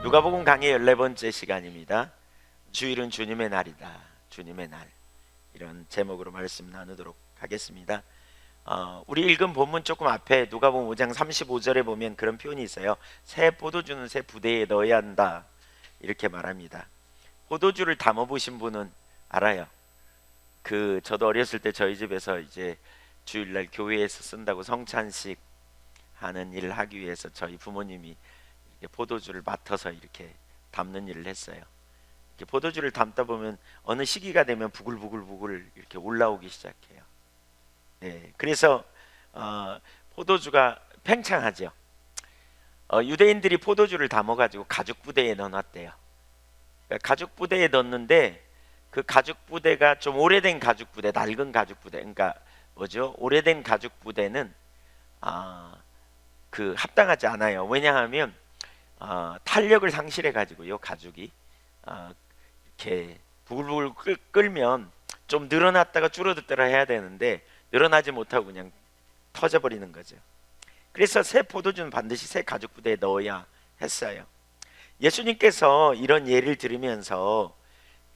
누가복음 강의 14번째 시간입니다. 주일은 주님의 날이다. 주님의 날, 이런 제목으로 말씀 나누도록 하겠습니다. 우리 읽은 본문 조금 앞에 누가복음 5장 35절에 보면 그런 표현이 있어요. 새 포도주는 새 부대에 넣어야 한다, 이렇게 말합니다. 포도주를 담아보신 분은 알아요. 저도 어렸을 때 저희 집에서 이제 주일날 교회에서 쓴다고 성찬식 하는 일을 하기 위해서 저희 부모님이 포도주를 맡아서 이렇게 담는 일을 했어요. 이렇게 포도주를 담다 보면 어느 시기가 되면 부글부글 이렇게 올라오기 시작해요. 네, 그래서 포도주가 팽창하죠. 유대인들이 포도주를 담아가지고 가죽 부대에 넣어놨대요. 그러니까 가죽 부대에 넣었는데 그 가죽 부대가 좀 오래된 가죽 부대, 낡은 가죽 부대, 그러니까 뭐죠? 오래된 가죽 부대는 합당하지 않아요. 왜냐하면 탄력을 상실해 가지고요, 가죽이 이렇게 부글부글 끓면 좀 늘어났다가 줄어들더라 해야 되는데 늘어나지 못하고 그냥 터져버리는 거죠. 그래서 새 포도주는 반드시 새 가죽 부대에 넣어야 했어요. 예수님께서 이런 예를 들으면서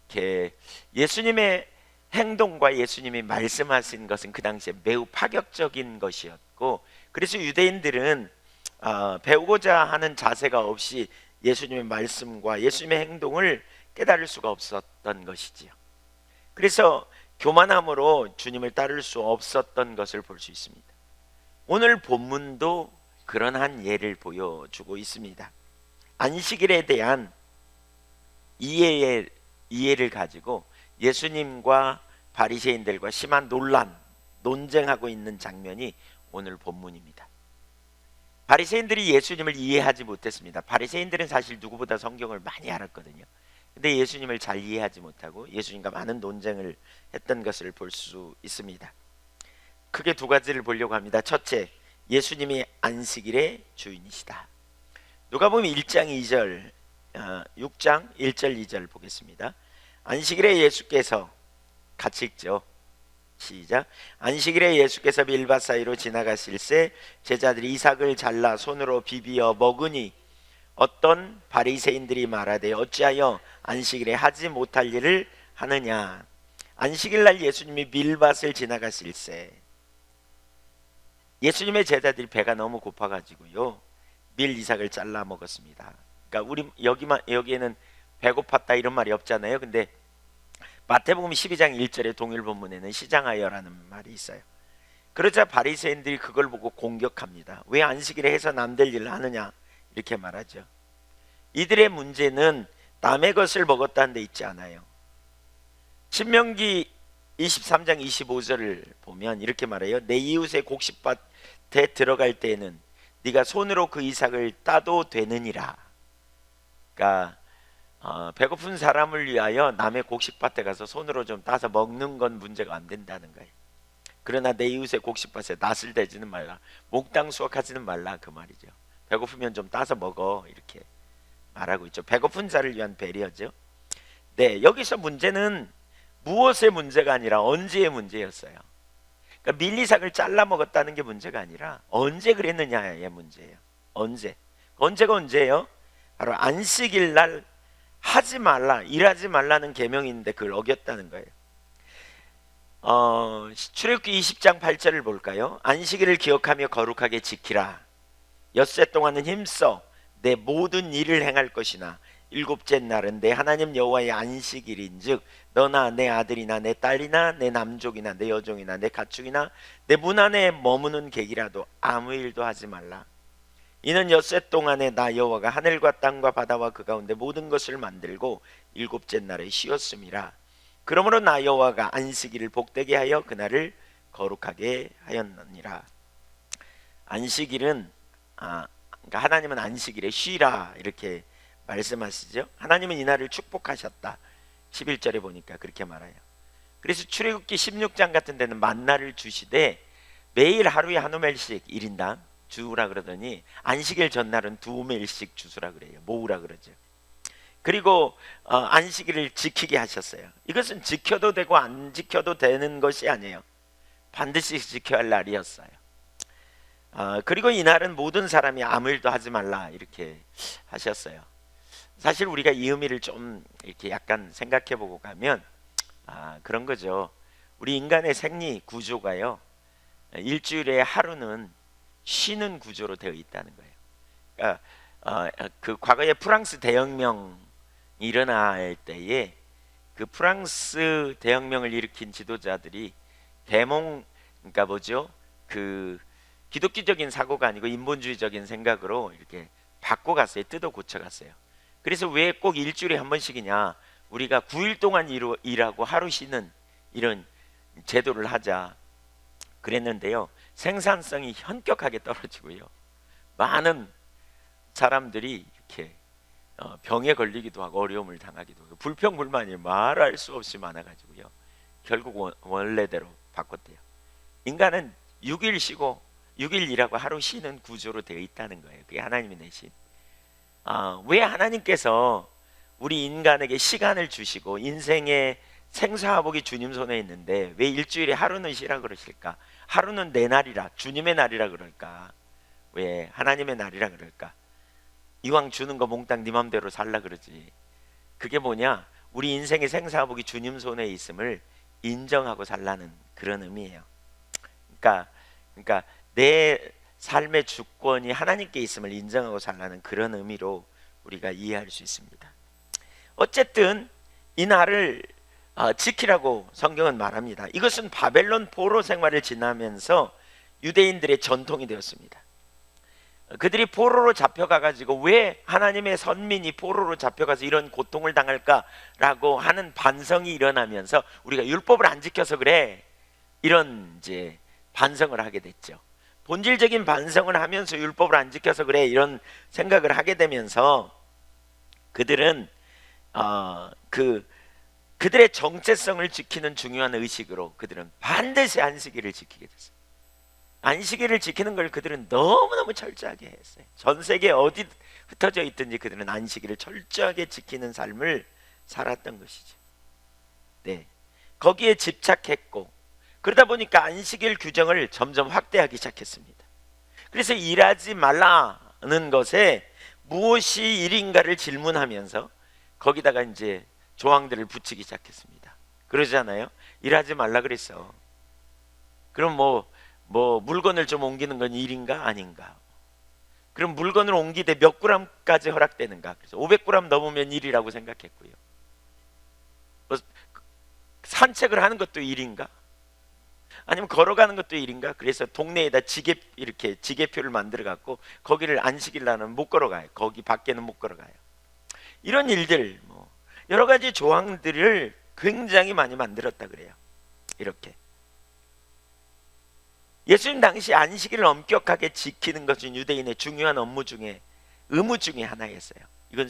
이렇게 예수님의 행동과 예수님이 말씀하신 것은 그 당시에 매우 파격적인 것이었고, 그래서 유대인들은 배우고자 하는 자세가 없이 예수님의 말씀과 예수님의 행동을 깨달을 수가 없었던 것이지요. 그래서 교만함으로 주님을 따를 수 없었던 것을 볼 수 있습니다. 오늘 본문도 그런 한 예를 보여주고 있습니다. 안식일에 대한 이해를 가지고 예수님과 바리새인들과 심한 논쟁하고 있는 장면이 오늘 본문입니다. 바리새인들이 예수님을 이해하지 못했습니다. 바리새인들은 사실 누구보다 성경을 많이 알았거든요. 근데 예수님을 잘 이해하지 못하고 예수님과 많은 논쟁을 했던 것을 볼 수 있습니다. 크게 두 가지를 보려고 합니다. 첫째, 예수님이 안식일의 주인이시다. 누가복음 1장 2절, 6장 1절 2절 보겠습니다. 안식일에 예수께서, 같이 읽죠. 시작. 안식일에 예수께서 밀밭 사이로 지나가실새 제자들이 이삭을 잘라 손으로 비비어 먹으니 어떤 바리새인들이 말하되 어찌하여 안식일에 하지 못할 일을 하느냐. 안식일날 예수님이 밀밭을 지나가실새 예수님의 제자들이 배가 너무 고파가지고요, 밀 이삭을 잘라 먹었습니다. 그러니까 우리 여기에는 배고팠다 이런 말이 없잖아요. 근데 마태복음 12장 1절의 동일 본문에는 시장하여라는 말이 있어요. 그러자 바리새인들이 그걸 보고 공격합니다. 왜 안식일에 해서 남들 일을 하느냐, 이렇게 말하죠. 이들의 문제는 남의 것을 먹었다는 데 있지 않아요. 신명기 23장 25절을 보면 이렇게 말해요. 내 이웃의 곡식밭에 들어갈 때에는 네가 손으로 그 이삭을 따도 되느니라. 그러니까 배고픈 사람을 위하여 남의 곡식밭에 가서 손으로 좀 따서 먹는 건 문제가 안 된다는 거예요. 그러나 내 이웃의 곡식밭에 낫을 대지는 말라, 몽땅 수확하지는 말라, 그 말이죠. 배고프면 좀 따서 먹어, 이렇게 말하고 있죠. 배고픈 자를 위한 배려죠. 네, 여기서 문제는 무엇의 문제가 아니라 언제의 문제였어요. 그러니까 밀리삭을 잘라 먹었다는 게 문제가 아니라 언제 그랬느냐의 문제예요. 언제가 언제예요? 바로 안식일 날 하지 말라, 일하지 말라는 계명인데 그걸 어겼다는 거예요. 출애굽기 20장 8절을 볼까요? 안식일을 기억하며 거룩하게 지키라. 엿새 동안은 힘써 내 모든 일을 행할 것이나 일곱째 날은 내 하나님 여호와의 안식일인즉 너나 내 아들이나 내 딸이나 내 남족이나 내 여종이나 내 가축이나 내 문 안에 머무는 객이라도 아무 일도 하지 말라. 이는 엿새 동안에 나 여호와가 하늘과 땅과 바다와 그 가운데 모든 것을 만들고 일곱째 날에 쉬었음이라. 그러므로 나 여호와가 안식일을 복되게 하여 그날을 거룩하게 하였느니라. 안식일은 그러니까 하나님은 안식일에 쉬라, 이렇게 말씀하시죠. 하나님은 이날을 축복하셨다. 11절에 보니까 그렇게 말해요. 그래서 출애굽기 16장 같은 데는 만나를 주시되 매일 하루에 한 오멜씩 1인당 주우라 그러더니 안식일 전날은 2오멜씩 주수라 그래요. 모으라 그러죠. 그리고 안식일을 지키게 하셨어요. 이것은 지켜도 되고 안 지켜도 되는 것이 아니에요. 반드시 지켜야 할 날이었어요. 그리고 이날은 모든 사람이 아무 일도 하지 말라, 이렇게 하셨어요. 사실 우리가 이 의미를 좀 이렇게 약간 생각해 보고 가면 그런 거죠. 우리 인간의 생리 구조가요, 일주일에 하루는 쉬는 구조로 되어 있다는 거예요. 그러니까 그 과거에 프랑스 대혁명이 일어날 때에 그 프랑스 대혁명을 일으킨 지도자들이 그러니까 뭐죠? 그 기독교적인 사고가 아니고 인본주의적인 생각으로 이렇게 바꿔갔어요. 뜯어 고쳐갔어요. 그래서 왜 꼭 일주일에 한 번씩이냐? 우리가 9일 동안 일하고 하루 쉬는 이런 제도를 하자 그랬는데요. 생산성이 현격하게 떨어지고요. 많은 사람들이 이렇게 병에 걸리기도 하고 어려움을 당하기도 하고 불평불만이 말할 수 없이 많아가지고요. 결국 원래대로 바꿨대요. 인간은 6일 쉬고 6일 일하고 하루 쉬는 구조로 되어 있다는 거예요. 그게 하나님이 내신. 왜 하나님께서 우리 인간에게 시간을 주시고 인생의 생사화복이 주님 손에 있는데 왜 일주일에 하루는 쉬라 그러실까? 하루는 내 날이라, 주님의 날이라 그럴까? 왜 하나님의 날이라 그럴까? 이왕 주는 거 몽땅 네 맘대로 살라 그러지. 그게 뭐냐? 우리 인생의 생사화복이 주님 손에 있음을 인정하고 살라는 그런 의미예요. 그러니까 내 삶의 주권이 하나님께 있음을 인정하고 살라는 그런 의미로 우리가 이해할 수 있습니다. 어쨌든 이 날을 지키라고 성경은 말합니다. 이것은 바벨론 포로 생활을 지나면서 유대인들의 전통이 되었습니다. 그들이 포로로 잡혀가가지고 왜 하나님의 선민이 포로로 잡혀가서 이런 고통을 당할까라고 하는 반성이 일어나면서 우리가 율법을 안 지켜서 그래, 이런 이제 반성을 하게 됐죠. 본질적인 반성을 하면서 율법을 안 지켜서 그래, 이런 생각을 하게 되면서 그들은 그들의 정체성을 지키는 중요한 의식으로 그들은 반드시 안식일을 지키게 됐어요. 안식일을 지키는 걸 그들은 너무너무 철저하게 했어요. 전 세계 어디 흩어져 있든지 그들은 안식일을 철저하게 지키는 삶을 살았던 것이죠. 네, 거기에 집착했고 그러다 보니까 안식일 규정을 점점 확대하기 시작했습니다. 그래서 일하지 말라는 것에 무엇이 일인가를 질문하면서 거기다가 이제 조항들을 붙이기 시작했습니다. 그러잖아요. 일하지 말라 그랬어. 그럼 뭐 물건을 좀 옮기는 건 일인가 아닌가? 그럼 물건을 옮기되 몇 g까지 허락되는가? 그래서 500g 넘으면 일이라고 생각했고요. 산책을 하는 것도 일인가? 아니면 걸어가는 것도 일인가? 그래서 동네에다 지게표를 만들어 갖고 거기를 안식일 날은 못 걸어가요. 거기 밖에는 못 걸어가요. 이런 일들, 여러 가지 조항들을 굉장히 많이 만들었다 그래요. 이렇게 예수님 당시 안식일을 엄격하게 지키는 것은 유대인의 중요한 의무 중에 하나였어요. 이건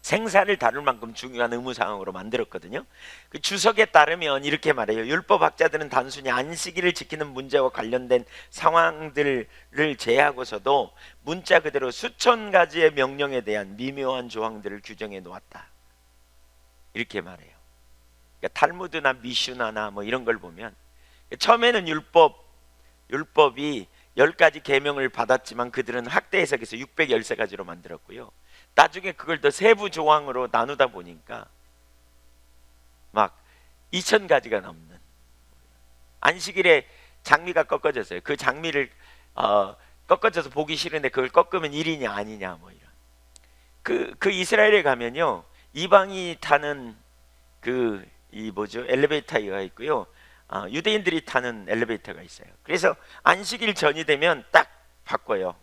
생사를 다룰 만큼 중요한 의무 사항으로 만들었거든요. 그 주석에 따르면 이렇게 말해요. 율법학자들은 단순히 안식일을 지키는 문제와 관련된 상황들을 제하고서도 문자 그대로 수천 가지의 명령에 대한 미묘한 조항들을 규정해 놓았다. 이렇게 말해요. 그러니까 탈무드나 미슈나나 이런 걸 보면 처음에는 율법이 10가지 계명을 받았지만 그들은 확대 해석해서 613가지로 만들었고요. 나중에 그걸 더 세부 조항으로 나누다 보니까 막 2000가지가 넘는, 안식일에 장미가 꺾어졌어요. 그 장미를 꺾어져서 보기 싫은데 그걸 꺾으면 일이냐 아니냐 이런. 그 이스라엘에 가면요, 이방이 타는 엘리베이터가 있고요, 유대인들이 타는 엘리베이터가 있어요. 그래서 안식일 전이 되면 딱 바꿔요.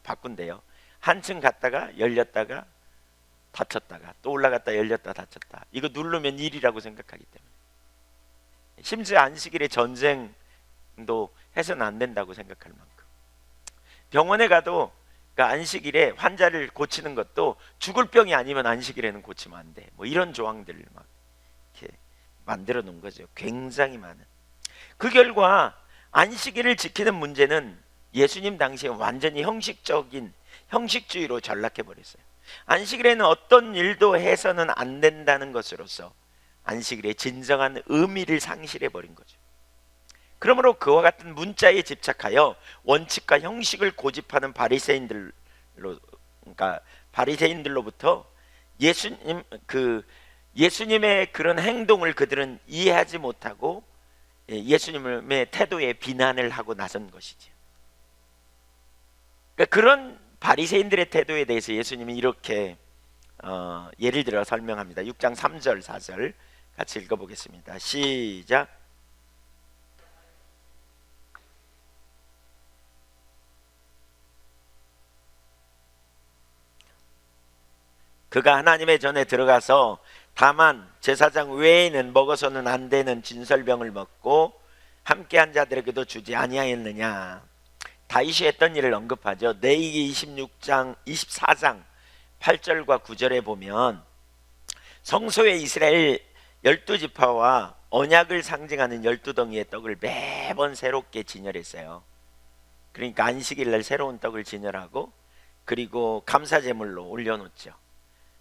바꾼대요. 한층 갔다가 열렸다가 닫혔다가 또 올라갔다 열렸다 닫혔다. 이거 누르면 일이라고 생각하기 때문에. 심지어 안식일에 전쟁도 해서는 안 된다고 생각할 만큼. 병원에 가도 안식일에 환자를 고치는 것도 죽을 병이 아니면 안식일에는 고치면 안 돼. 이런 조항들을 막 이렇게 만들어 놓은 거죠. 굉장히 많은. 그 결과 안식일을 지키는 문제는 예수님 당시에 완전히 형식주의로 전락해 버렸어요. 안식일에는 어떤 일도 해서는 안 된다는 것으로서 안식일의 진정한 의미를 상실해 버린 거죠. 그러므로 그와 같은 문자에 집착하여 원칙과 형식을 고집하는 바리새인들로, 그러니까 바리새인들로부터 예수님의 그런 행동을 그들은 이해하지 못하고 예수님의 태도에 비난을 하고 나선 것이죠. 그러니까 그런 바리새인들의 태도에 대해서 예수님이 이렇게 예를 들어 설명합니다. 6장 3절 4절 같이 읽어보겠습니다. 시작. 그가 하나님의 전에 들어가서 다만 제사장 외에는 먹어서는 안 되는 진설병을 먹고 함께한 자들에게도 주지 아니하였느냐. 다윗이 했던 일을 언급하죠. 레위기 24장 8절과 9절에 보면 성소에 이스라엘 12지파와 언약을 상징하는 12덩이의 떡을 매번 새롭게 진열했어요. 그러니까 안식일날 새로운 떡을 진열하고 그리고 감사제물로 올려놓죠.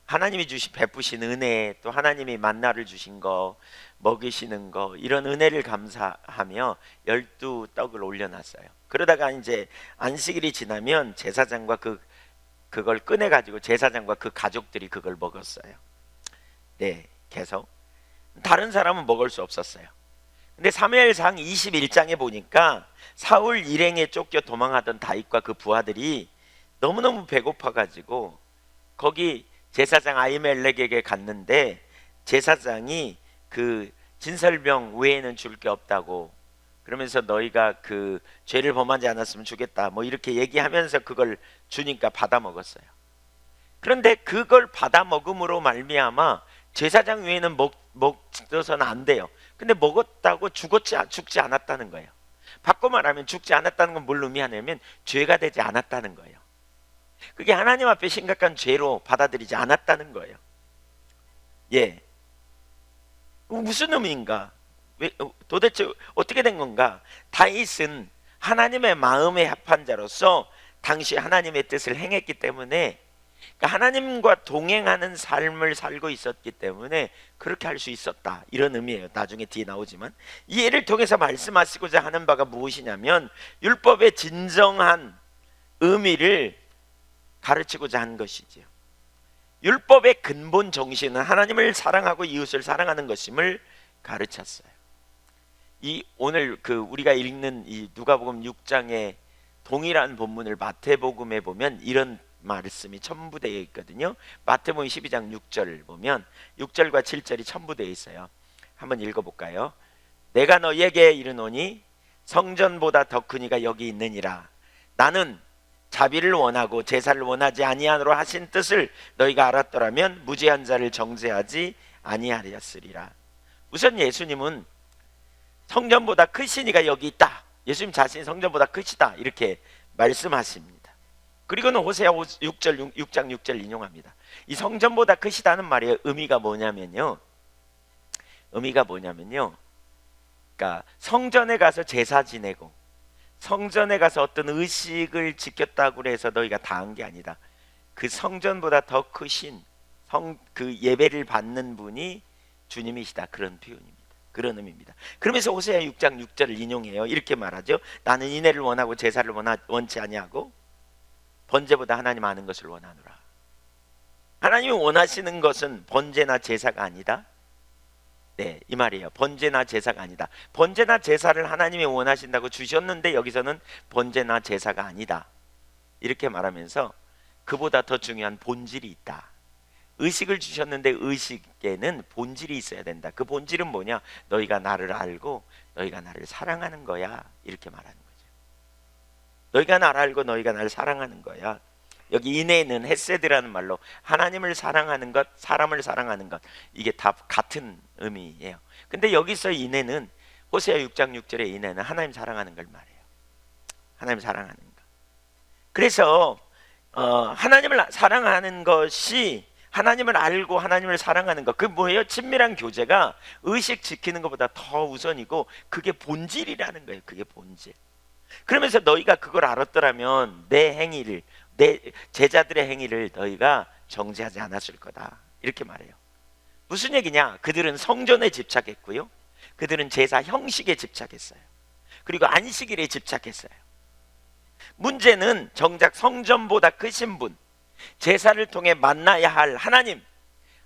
하나님이 베푸신 은혜, 또 하나님이 만나를 주신 거, 먹이시는 거, 이런 은혜를 감사하며 12떡을 올려놨어요. 그러다가 이제 안식일이 지나면 제사장과 그걸 꺼내가지고 제사장과 그 가족들이 그걸 먹었어요. 네, 계속. 다른 사람은 먹을 수 없었어요. 근데 사무엘상 21장에 보니까 사울 일행에 쫓겨 도망하던 다윗과 그 부하들이 너무너무 배고파가지고 거기 제사장 아히멜렉에게 갔는데 제사장이 그 진설병 외에는 줄 게 없다고 그러면서 너희가 그 죄를 범하지 않았으면 주겠다 뭐 이렇게 얘기하면서 그걸 주니까 받아 먹었어요. 그런데 그걸 받아 먹음으로 말미암아 제사장 외에는 먹어서는 안 돼요. 근데 먹었다고 죽지 않았다는 거예요. 바꿔 말하면 죽지 않았다는 건 뭘 의미하냐면 죄가 되지 않았다는 거예요. 그게 하나님 앞에 심각한 죄로 받아들이지 않았다는 거예요. 예, 무슨 의미인가? 도대체 어떻게 된 건가? 다윗은 하나님의 마음에 합한 자로서 당시 하나님의 뜻을 행했기 때문에, 그러니까 하나님과 동행하는 삶을 살고 있었기 때문에 그렇게 할 수 있었다, 이런 의미예요. 나중에 뒤에 나오지만 이 예를 통해서 말씀하시고자 하는 바가 무엇이냐면 율법의 진정한 의미를 가르치고자 한 것이지요. 율법의 근본 정신은 하나님을 사랑하고 이웃을 사랑하는 것임을 가르쳤어요. 이 오늘 우리가 읽는 이 누가복음 6장의 동일한 본문을 마태복음에 보면 이런 말씀이 첨부되어 있거든요. 마태복음 12장 6절 보면 6절과 7절이 첨부되어 있어요. 한번 읽어볼까요? 내가 너희에게 이르노니 성전보다 더 큰 이가 여기 있느니라. 나는 자비를 원하고 제사를 원하지 아니하노라 하신 뜻을 너희가 알았더라면 무죄한 자를 정죄하지 아니하였으리라. 우선 예수님은 성전보다 크신 이가 여기 있다, 예수님 자신이 성전보다 크시다, 이렇게 말씀하십니다. 그리고는 호세아 6장 6절 인용합니다. 이 성전보다 크시다는 말의 의미가 뭐냐면요, 그러니까 성전에 가서 제사 지내고 성전에 가서 어떤 의식을 지켰다고 해서 너희가 다 한 게 아니다. 그 성전보다 더 크신 그 예배를 받는 분이 주님이시다, 그런 표현입니다. 그런 의미입니다. 그러면서 호세아 6장 6절을 인용해요. 이렇게 말하죠. 나는 인애를 원하고 제사를 원치 아니하고 번제보다 하나님 아는 것을 원하노라. 하나님이 원하시는 것은 번제나 제사가 아니다. 네, 이 말이에요. 번제나 제사가 아니다. 번제나 제사를 하나님이 원하신다고 주셨는데 여기서는 번제나 제사가 아니다, 이렇게 말하면서 그보다 더 중요한 본질이 있다. 의식을 주셨는데 의식에는 본질이 있어야 된다. 그 본질은 뭐냐? 너희가 나를 알고 너희가 나를 사랑하는 거야, 이렇게 말하는 거죠. 너희가 나를 알고 너희가 나를 사랑하는 거야. 여기 인애는 헤세드라는 말로 하나님을 사랑하는 것, 사람을 사랑하는 것, 이게 다 같은 의미예요. 근데 여기서 인애는 호세아 6장 6절의 인애는 하나님 사랑하는 걸 말해요. 하나님 사랑하는 것. 그래서 하나님을 사랑하는 것이 하나님을 알고 하나님을 사랑하는 것, 그 뭐예요? 친밀한 교제가 의식 지키는 것보다 더 우선이고 그게 본질이라는 거예요. 그게 본질. 그러면서 너희가 그걸 알았더라면 내 행위를, 내 제자들의 행위를 너희가 정죄하지 않았을 거다, 이렇게 말해요. 무슨 얘기냐? 그들은 성전에 집착했고요, 그들은 제사 형식에 집착했어요. 그리고 안식일에 집착했어요. 문제는 정작 성전보다 크신 분, 제사를 통해 만나야 할 하나님,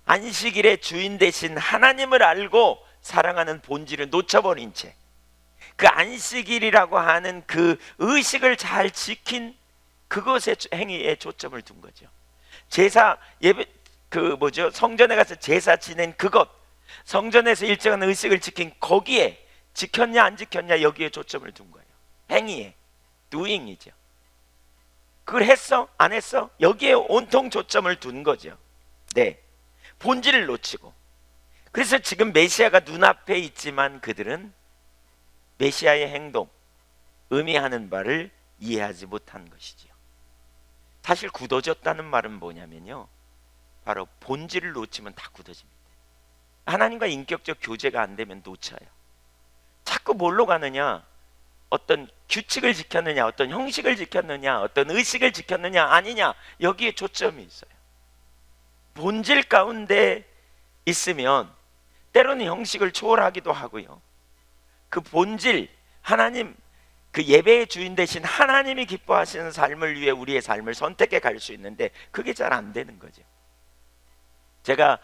안식일의 주인 되신 하나님을 알고 사랑하는 본질을 놓쳐버린 채 그 안식일이라고 하는 그 의식을 잘 지킨 그것의 행위에 초점을 둔 거죠. 제사 예배 성전에 가서 제사 지낸 그것, 성전에서 일정한 의식을 지킨 거기에 지켰냐 안 지켰냐 여기에 초점을 둔 거예요. 행위에, doing이죠. 그걸 했어? 안 했어? 여기에 온통 초점을 둔 거죠. 네, 본질을 놓치고. 그래서 지금 메시아가 눈앞에 있지만 그들은 메시아의 행동, 의미하는 바를 이해하지 못한 것이지요. 사실 굳어졌다는 말은 뭐냐면요, 바로 본질을 놓치면 다 굳어집니다. 하나님과 인격적 교제가 안 되면 놓쳐요. 자꾸 뭘로 가느냐, 어떤 규칙을 지켰느냐, 어떤 형식을 지켰느냐, 어떤 의식을 지켰느냐 아니냐, 여기에 초점이 있어요. 본질 가운데 있으면 때로는 형식을 초월하기도 하고요, 그 본질, 하나님, 그 예배의 주인 되신 하나님이 기뻐하시는 삶을 위해 우리의 삶을 선택해 갈 수 있는데 그게 잘 안 되는 거죠. 제가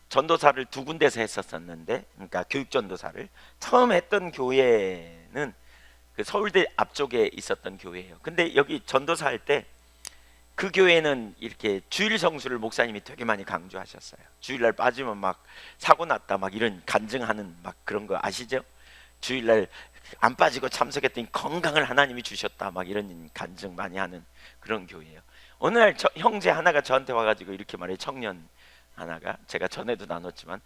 전도사를 두 군데서 했었었는데, 그러니까 교육전도사를 처음 했던 교회는 그 서울대 앞쪽에 있었던 교회예요. 근데 여기 전도사 할 때 그 교회는 이렇게 주일 성수를 목사님이 되게 많이 강조하셨어요. 주일날 빠지면 막 사고 났다 막 이런 간증하는 막 그런 거 아시죠? 주일날 안 빠지고 참석했더니 건강을 하나님이 주셨다 막 이런 간증 많이 하는 그런 교회예요. 어느 날 형제 하나가 저한테 와가지고 이렇게 말해요. 청년 하나가, 제가 전에도 나눴지만,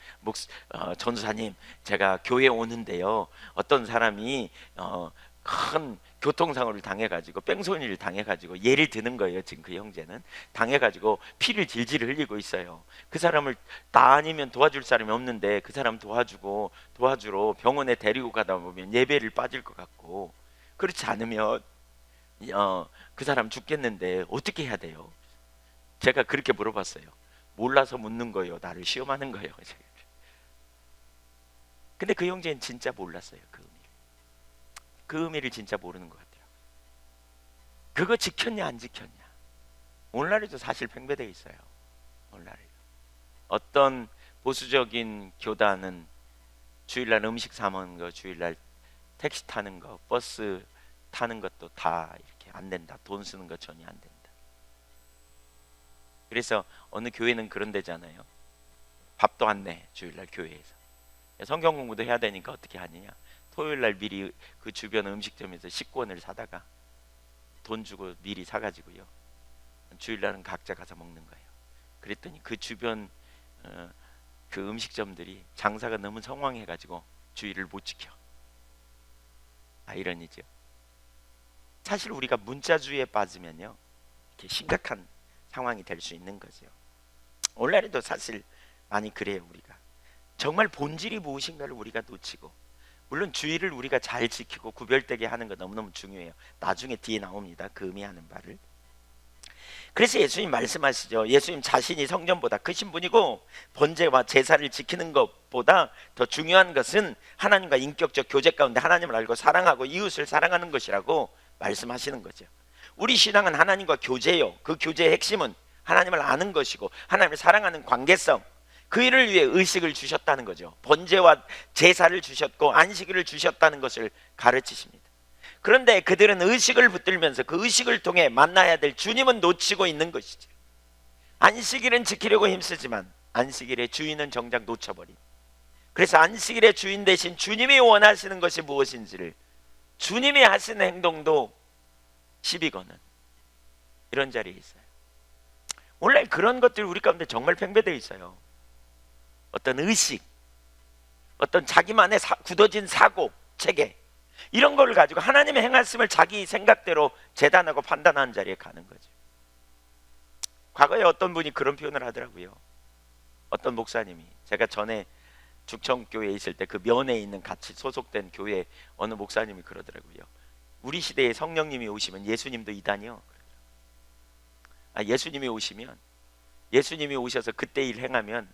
전도사님, 제가 교회 오는데요, 어떤 사람이 큰 교통사고를 당해가지고 뺑소니를 당해가지고, 예를 드는 거예요. 지금 그 형제는 당해가지고 피를 질질 흘리고 있어요. 그 사람을 나 아니면 도와줄 사람이 없는데 그 사람 도와주러 병원에 데리고 가다 보면 예배를 빠질 것 같고, 그렇지 않으면 그 사람 죽겠는데 어떻게 해야 돼요? 제가 그렇게 물어봤어요. 몰라서 묻는 거예요? 나를 시험하는 거예요? 근데 그 형제는 진짜 몰랐어요. 그 의미를 진짜 모르는 것 같아요. 그거 지켰냐 안 지켰냐. 오늘날에도 사실 팽배되어 있어요. 오늘날에도 어떤 보수적인 교단은 주일날 음식 사 먹는 거, 주일날 택시 타는 거, 버스 타는 것도 다 이렇게 안 된다. 돈 쓰는 거 전혀 안 된다. 그래서 어느 교회는 그런 데잖아요. 밥도 안 내, 주일날 교회에서. 성경 공부도 해야 되니까 어떻게 하느냐, 토요일날 미리 그 주변 음식점에서 식권을 사다가 돈 주고 미리 사가지고요, 주일날은 각자 가서 먹는 거예요. 그랬더니 그 주변 그 음식점들이 장사가 너무 성황해가지고 주일을 못 지켜. 아이러니죠. 사실 우리가 문자주의에 빠지면요, 이렇게 심각한 상황이 될 수 있는 거죠. 오늘날에도 사실 많이 그래요. 우리가 정말 본질이 무엇인가를 우리가 놓치고, 물론 주의를 우리가 잘 지키고 구별되게 하는 거 너무너무 중요해요. 나중에 뒤에 나옵니다. 그 의미하는 바를. 그래서 예수님 말씀하시죠. 예수님 자신이 성전보다 크신 분이고 번제와 제사를 지키는 것보다 더 중요한 것은 하나님과 인격적 교제 가운데 하나님을 알고 사랑하고 이웃을 사랑하는 것이라고 말씀하시는 거죠. 우리 신앙은 하나님과 교제요. 그 교제의 핵심은 하나님을 아는 것이고 하나님을 사랑하는 관계성, 그 일을 위해 의식을 주셨다는 거죠. 번제와 제사를 주셨고 안식일을 주셨다는 것을 가르치십니다. 그런데 그들은 의식을 붙들면서 그 의식을 통해 만나야 될 주님은 놓치고 있는 것이죠. 안식일은 지키려고 힘쓰지만 안식일의 주인은 정작 놓쳐버린, 그래서 안식일의 주인 대신 주님이 원하시는 것이 무엇인지를, 주님이 하시는 행동도 시비 거는 이런 자리에 있어요. 원래 그런 것들이 우리 가운데 정말 팽배되어 있어요. 어떤 의식, 어떤 자기만의 굳어진 사고, 체계, 이런 걸 가지고 하나님의 행하심을 자기 생각대로 재단하고 판단하는 자리에 가는 거죠. 과거에 어떤 분이 그런 표현을 하더라고요. 어떤 목사님이, 제가 전에 죽청교회에 있을 때 그 면에 있는 같이 소속된 교회 어느 목사님이 그러더라고요. 우리 시대에 성령님이 오시면 예수님도 이단이요. 예수님이 오시면, 예수님이 오셔서 그때 일 행하면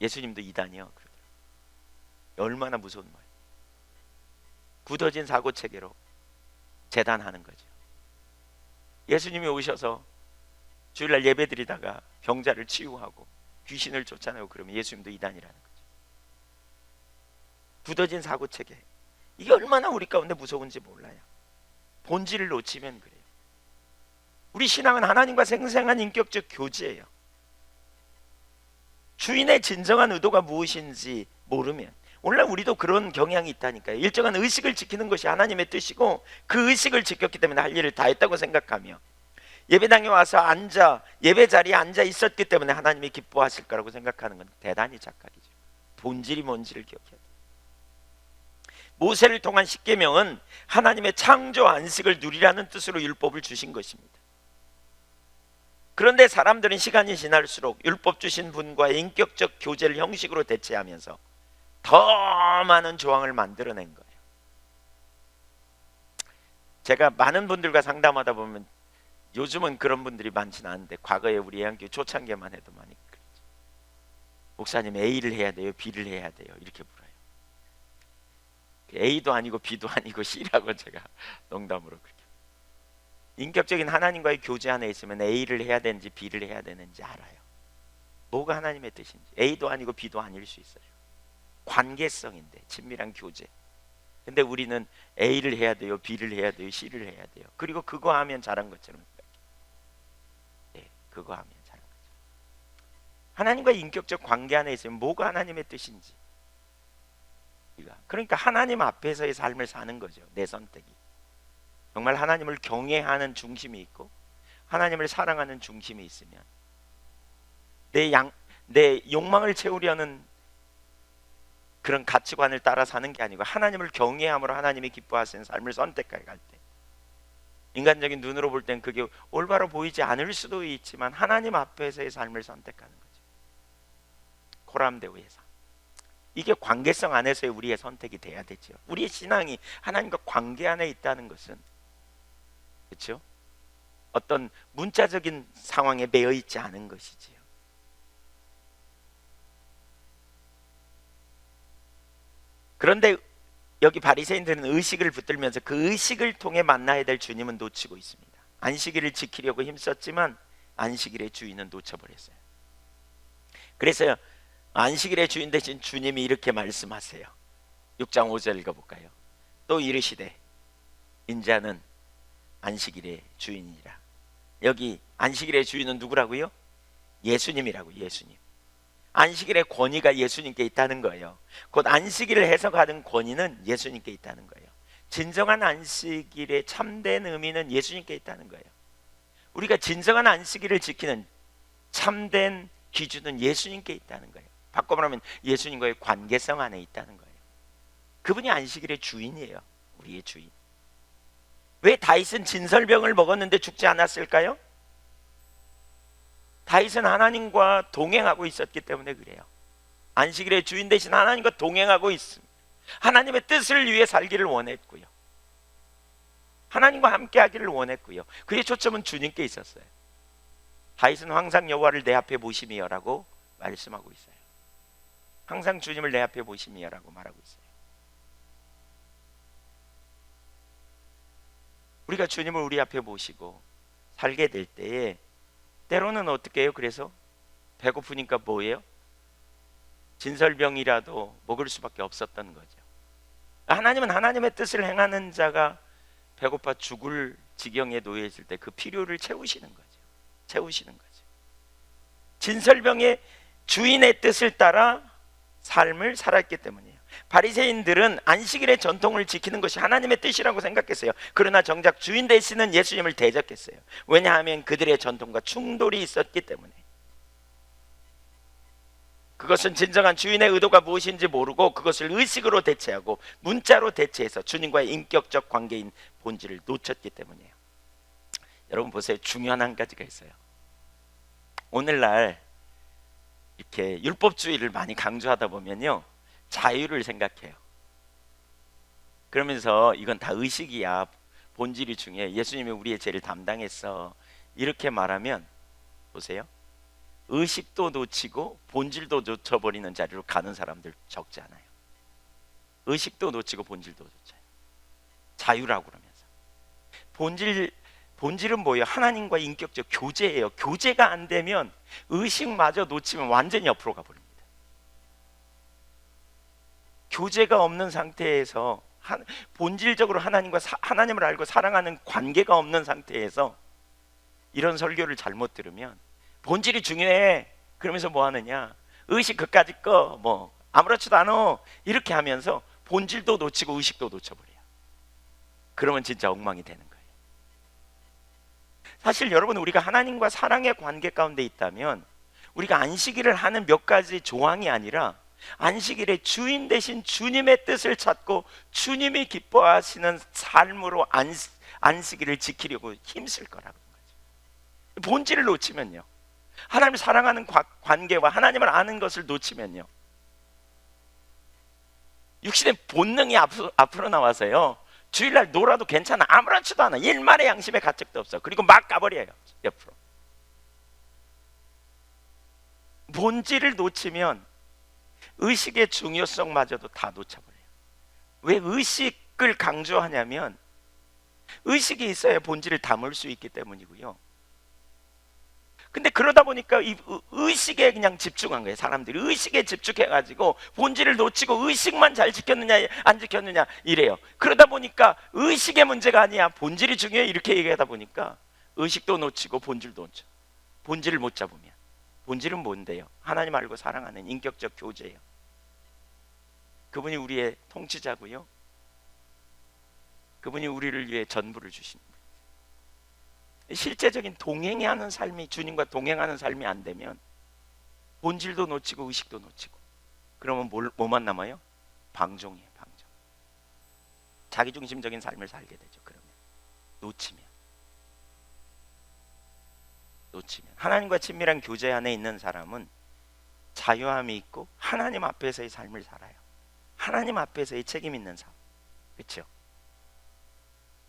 예수님도 이단이요. 얼마나 무서운 말이에요. 굳어진 사고체계로 재단하는 거죠. 예수님이 오셔서 주일날 예배드리다가 병자를 치유하고 귀신을 쫓아내고 그러면 예수님도 이단이라는 거죠. 굳어진 사고체계, 이게 얼마나 우리 가운데 무서운지 몰라요. 본질을 놓치면 그래요. 우리 신앙은 하나님과 생생한 인격적 교제예요. 주인의 진정한 의도가 무엇인지 모르면, 오늘날 우리도 그런 경향이 있다니까요. 일정한 의식을 지키는 것이 하나님의 뜻이고 그 의식을 지켰기 때문에 할 일을 다 했다고 생각하며 예배당에 와서 예배 자리에 앉아 있었기 때문에 하나님이 기뻐하실 거라고 생각하는 건 대단히 착각이죠. 본질이 뭔지를 기억해야 돼요. 모세를 통한 십계명은 하나님의 창조 안식을 누리라는 뜻으로 율법을 주신 것입니다. 그런데 사람들은 시간이 지날수록 율법 주신 분과의 인격적 교제를 형식으로 대체하면서 더 많은 조항을 만들어낸 거예요. 제가 많은 분들과 상담하다 보면, 요즘은 그런 분들이 많지는 않은데 과거에 우리 애한교회 초창기만 해도 많이 그랬죠. 목사님, A를 해야 돼요, B를 해야 돼요, 이렇게 물어요. A도 아니고 B도 아니고 C라고 제가 농담으로 그렇게. 인격적인 하나님과의 교제 안에 있으면 A를 해야 되는지 B를 해야 되는지 알아요. 뭐가 하나님의 뜻인지. A도 아니고 B도 아닐 수 있어요. 관계성인데, 친밀한 교제. 근데 우리는 A를 해야 돼요, B를 해야 돼요, C를 해야 돼요. 그리고 그거 하면 잘한 것처럼 생각해요. 네, 그거 하면 잘한 것처럼. 하나님과 인격적 관계 안에 있으면 뭐가 하나님의 뜻인지. 그러니까 하나님 앞에서의 삶을 사는 거죠. 내 선택이 정말 하나님을 경외하는 중심이 있고 하나님을 사랑하는 중심이 있으면 내 욕망을 채우려는 그런 가치관을 따라 사는 게 아니고 하나님을 경외함으로 하나님이 기뻐하시는 삶을 선택해 갈 때, 인간적인 눈으로 볼 땐 그게 올바로 보이지 않을 수도 있지만 하나님 앞에서의 삶을 선택하는 거죠. 코람데오의 삶. 이게 관계성 안에서의 우리의 선택이 돼야 되죠. 우리의 신앙이 하나님과 관계 안에 있다는 것은, 그렇죠? 어떤 문자적인 상황에 매여 있지 않은 것이지요. 그런데 여기 바리새인들은 의식을 붙들면서 그 의식을 통해 만나야 될 주님은 놓치고 있습니다. 안식일을 지키려고 힘썼지만 안식일의 주인은 놓쳐버렸어요. 그래서 안식일의 주인 되신 주님이 이렇게 말씀하세요. 6장 5절 읽어볼까요? 또 이르시되 인자는 안식일의 주인이라. 여기 안식일의 주인은 누구라고요? 예수님이라고. 예수님. 안식일의 권위가 예수님께 있다는 거예요. 곧 안식일을 해석하는 권위는 예수님께 있다는 거예요. 진정한 안식일의 참된 의미는 예수님께 있다는 거예요. 우리가 진정한 안식일을 지키는 참된 기준은 예수님께 있다는 거예요. 바꿔 말하면 예수님과의 관계성 안에 있다는 거예요. 그분이 안식일의 주인이에요. 우리의 주인. 왜 다윗은 진설병을 먹었는데 죽지 않았을까요? 다윗은 하나님과 동행하고 있었기 때문에 그래요. 안식일의 주인 대신 하나님과 동행하고 있습니다. 하나님의 뜻을 위해 살기를 원했고요. 하나님과 함께 하기를 원했고요. 그의 초점은 주님께 있었어요. 다윗은 항상 여호와를 내 앞에 보심이여라고 말씀하고 있어요. 항상 주님을 내 앞에 보심이여라고 말하고 있어요. 우리가 주님을 우리 앞에 모시고 살게 될 때에 때로는 어떻게 해요? 그래서 배고프니까 뭐예요? 진설병이라도 먹을 수밖에 없었던 거죠. 하나님은 하나님의 뜻을 행하는 자가 배고파 죽을 지경에 놓여 있을 때 그 필요를 채우시는 거죠. 채우시는 거죠. 진설병의 주인의 뜻을 따라 삶을 살았기 때문이에요. 바리새인들은 안식일의 전통을 지키는 것이 하나님의 뜻이라고 생각했어요. 그러나 정작 주인 되시는 예수님을 대적했어요. 왜냐하면 그들의 전통과 충돌이 있었기 때문에. 그것은 진정한 주인의 의도가 무엇인지 모르고 그것을 의식으로 대체하고 문자로 대체해서 주님과의 인격적 관계인 본질을 놓쳤기 때문이에요. 여러분 보세요. 중요한 한 가지가 있어요. 오늘날 이렇게 율법주의를 많이 강조하다 보면요, 자유를 생각해요. 그러면서 이건 다 의식이야, 본질이 중요해, 예수님이 우리의 죄를 담당했어, 이렇게 말하면 보세요, 의식도 놓치고 본질도 놓쳐버리는 자리로 가는 사람들 적지 않아요. 의식도 놓치고 본질도 놓쳐요. 자유라고 그러면서 본질은 뭐예요? 하나님과 인격적 교제예요. 교제가 안 되면 의식마저 놓치면 완전히 옆으로 가버립니다. 교제가 없는 상태에서 본질적으로 하나님을 알고 사랑하는 관계가 없는 상태에서 이런 설교를 잘못 들으면 본질이 중요해 그러면서 뭐 하느냐, 의식 그까짓 거 뭐 아무렇지도 않아 이렇게 하면서 본질도 놓치고 의식도 놓쳐버려요. 그러면 진짜 엉망이 되는 거예요. 사실 여러분, 우리가 하나님과 사랑의 관계 가운데 있다면 우리가 안식일을 하는 몇 가지 조항이 아니라 안식일의 주인 되신 주님의 뜻을 찾고 주님이 기뻐하시는 삶으로 안식일을 지키려고 힘쓸 거라고 거죠. 본질을 놓치면요, 하나님을 사랑하는 관계와 하나님을 아는 것을 놓치면요, 육신의 본능이 앞으로 나와서요, 주일날 놀아도 괜찮아, 아무렇지도 않아, 일말의 양심의 가책도 없어, 그리고 막 가버려요 옆으로. 본질을 놓치면 의식의 중요성마저도 다 놓쳐버려요. 왜 의식을 강조하냐면 의식이 있어야 본질을 담을 수 있기 때문이고요. 근데 그러다 보니까 이 의식에 그냥 집중한 거예요. 사람들이 의식에 집중해가지고 본질을 놓치고 의식만 잘 지켰느냐 안 지켰느냐 이래요. 그러다 보니까 의식의 문제가 아니야, 본질이 중요해, 이렇게 얘기하다 보니까 의식도 놓치고 본질도 놓쳐. 본질을 못 잡으면, 본질은 뭔데요? 하나님 알고 사랑하는 인격적 교제예요. 그분이 우리의 통치자고요, 그분이 우리를 위해 전부를 주신 거예요. 실제적인 동행하는 삶이, 주님과 동행하는 삶이 안 되면 본질도 놓치고 의식도 놓치고, 그러면 뭐만 남아요? 방종이에요. 방종. 자기중심적인 삶을 살게 되죠. 그러면 놓치면 하나님과 친밀한 교제 안에 있는 사람은 자유함이 있고 하나님 앞에서의 삶을 살아요. 하나님 앞에서의 책임 있는 삶, 그렇죠?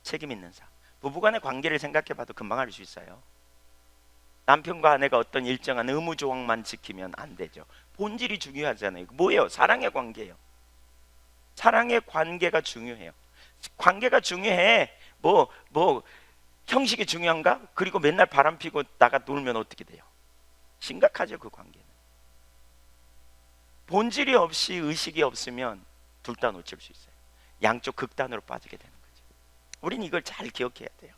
책임 있는 삶. 부부간의 관계를 생각해봐도 금방 알 수 있어요. 남편과 아내가 어떤 일정한 의무 조항만 지키면 안 되죠. 본질이 중요하잖아요. 뭐예요? 사랑의 관계예요. 사랑의 관계가 중요해요. 관계가 중요해. 뭐 형식이 중요한가? 그리고 맨날 바람 피고 나가 놀면 어떻게 돼요? 심각하죠, 그 관계는. 본질이 없이 의식이 없으면 둘 다 놓칠 수 있어요. 양쪽 극단으로 빠지게 되는 거죠. 우린 이걸 잘 기억해야 돼요.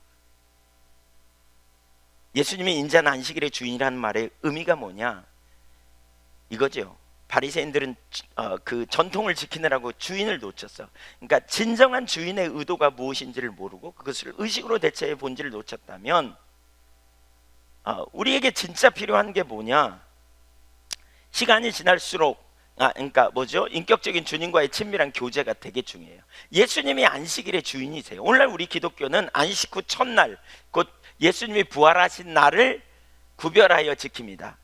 예수님이 인자는 안식일의 주인이라는 말의 의미가 뭐냐? 이거죠. 바리새인들은 그 전통을 지키느라고 주인을 놓쳤어. 그러니까 진정한 주인의 의도가 무엇인지를 모르고 그것을 의식으로 대체해 본질을 놓쳤다면, 우리에게 진짜 필요한 게 뭐냐? 시간이 지날수록 그러니까 인격적인 주님과의 친밀한 교제가 되게 중요해요. 예수님이 안식일의 주인이세요. 오늘날 우리 기독교는 안식 후 첫날, 곧 예수님이 부활하신 날을 구별하여 지킵니다.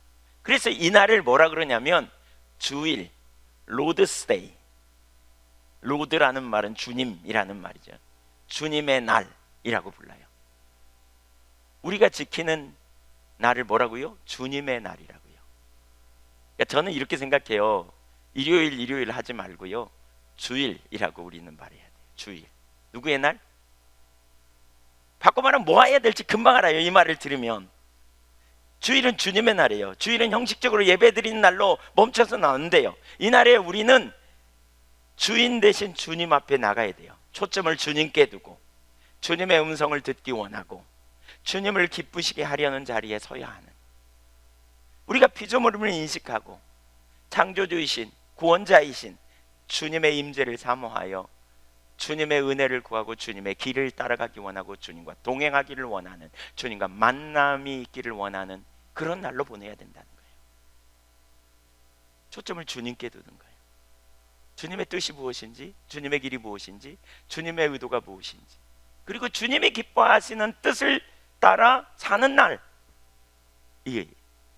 그래서 이 날을 뭐라 그러냐면 주일, 로드스데이. 로드라는 말은 주님이라는 말이죠. 주님의 날이라고 불러요. 우리가 지키는 날을 뭐라고요? 주님의 날이라고요. 그러니까 저는 이렇게 생각해요. 일요일 하지 말고요, 주일이라고 우리는 말해야 돼요. 주일. 누구의 날? 바꿔 말하면 뭐 해야 될지 금방 알아요. 이 말을 들으면 주일은 주님의 날이에요. 주일은 형식적으로 예배드리는 날로 멈춰서는 안 돼요. 이 날에 우리는 주인 대신 주님 앞에 나가야 돼요. 초점을 주님께 두고 주님의 음성을 듣기 원하고 주님을 기쁘시게 하려는 자리에 서야 하는, 우리가 피조물임을 인식하고 창조주이신 구원자이신 주님의 임재를 사모하여 주님의 은혜를 구하고 주님의 길을 따라가기 원하고 주님과 동행하기를 원하는, 주님과 만남이 있기를 원하는 그런 날로 보내야 된다는 거예요. 초점을 주님께 두는 거예요. 주님의 뜻이 무엇인지, 주님의 길이 무엇인지, 주님의 의도가 무엇인지, 그리고 주님이 기뻐하시는 뜻을 따라 사는 날, 이게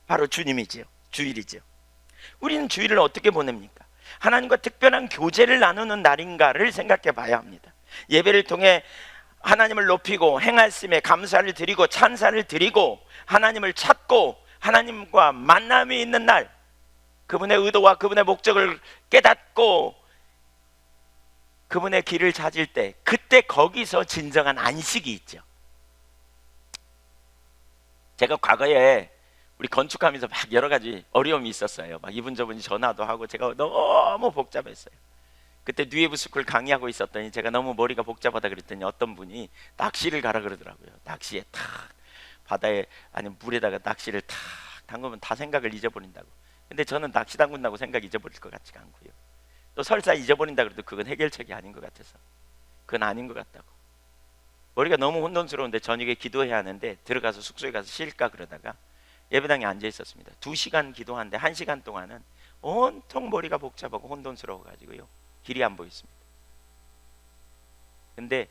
바로 주님이지요. 주일이죠. 우리는 주일을 어떻게 보냅니까? 하나님과 특별한 교제를 나누는 날인가를 생각해 봐야 합니다. 예배를 통해 하나님을 높이고 행하심에 감사를 드리고 찬사를 드리고 하나님을 찾고 하나님과 만남이 있는 날, 그분의 의도와 그분의 목적을 깨닫고 그분의 길을 찾을 때, 그때 거기서 진정한 안식이 있죠. 제가 과거에 우리 건축하면서 막 여러 가지 어려움이 있었어요. 막 이분 저분이 전화도 하고 제가 너무 복잡했어요. 그때 뉴웨이브 스쿨 강의하고 있었더니 제가 너무 머리가 복잡하다 그랬더니 어떤 분이 낚시를 가라 그러더라고요. 낚시에 탁 바다에 아니면 물에다가 낚시를 탁 담그면 다 생각을 잊어버린다고. 근데 저는 낚시 담근다고 생각 잊어버릴 것 같지가 않고요. 또 설사 잊어버린다 그래도 그건 해결책이 아닌 것 같아서 그건 아닌 것 같다고. 머리가 너무 혼돈스러운데 저녁에 기도해야 하는데 들어가서 숙소에 가서 쉴까 그러다가 예배당에 앉아 있었습니다. 2시간 기도하는데 1시간 동안은 온통 머리가 복잡하고 혼돈스러워 가지고요. 길이 안 보였습니다. 근데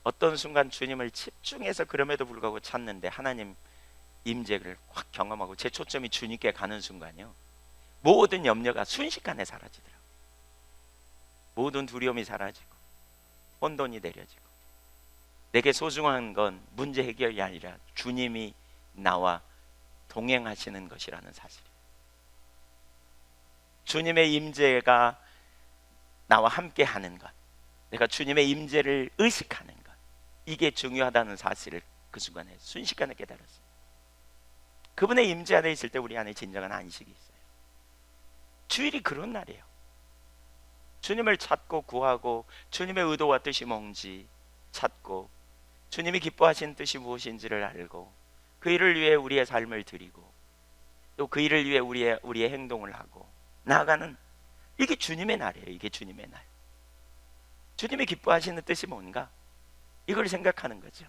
어떤 순간 주님을 집중해서 그럼에도 불구하고 찾는데 하나님 임재를 확 경험하고 제 초점이 주님께 가는 순간이요. 모든 염려가 순식간에 사라지더라고요. 모든 두려움이 사라지고 혼돈이 내려지고 내게 소중한 건 문제 해결이 아니라 주님이 나와 동행하시는 것이라는 사실이에요. 주님의 임재가 나와 함께 하는 것, 내가 주님의 임재를 의식하는 것, 이게 중요하다는 사실을 그 순간에 순식간에 깨달았어요. 그분의 임재 안에 있을 때 우리 안에 진정한 안식이 있어요. 주일이 그런 날이에요. 주님을 찾고 구하고 주님의 의도와 뜻이 뭔지 찾고 주님이 기뻐하시는 뜻이 무엇인지를 알고 그 일을 위해 우리의 삶을 드리고 또 그 일을 위해 우리의 행동을 하고 나아가는, 이게 주님의 날이에요. 이게 주님의 날. 주님이 기뻐하시는 뜻이 뭔가, 이걸 생각하는 거죠.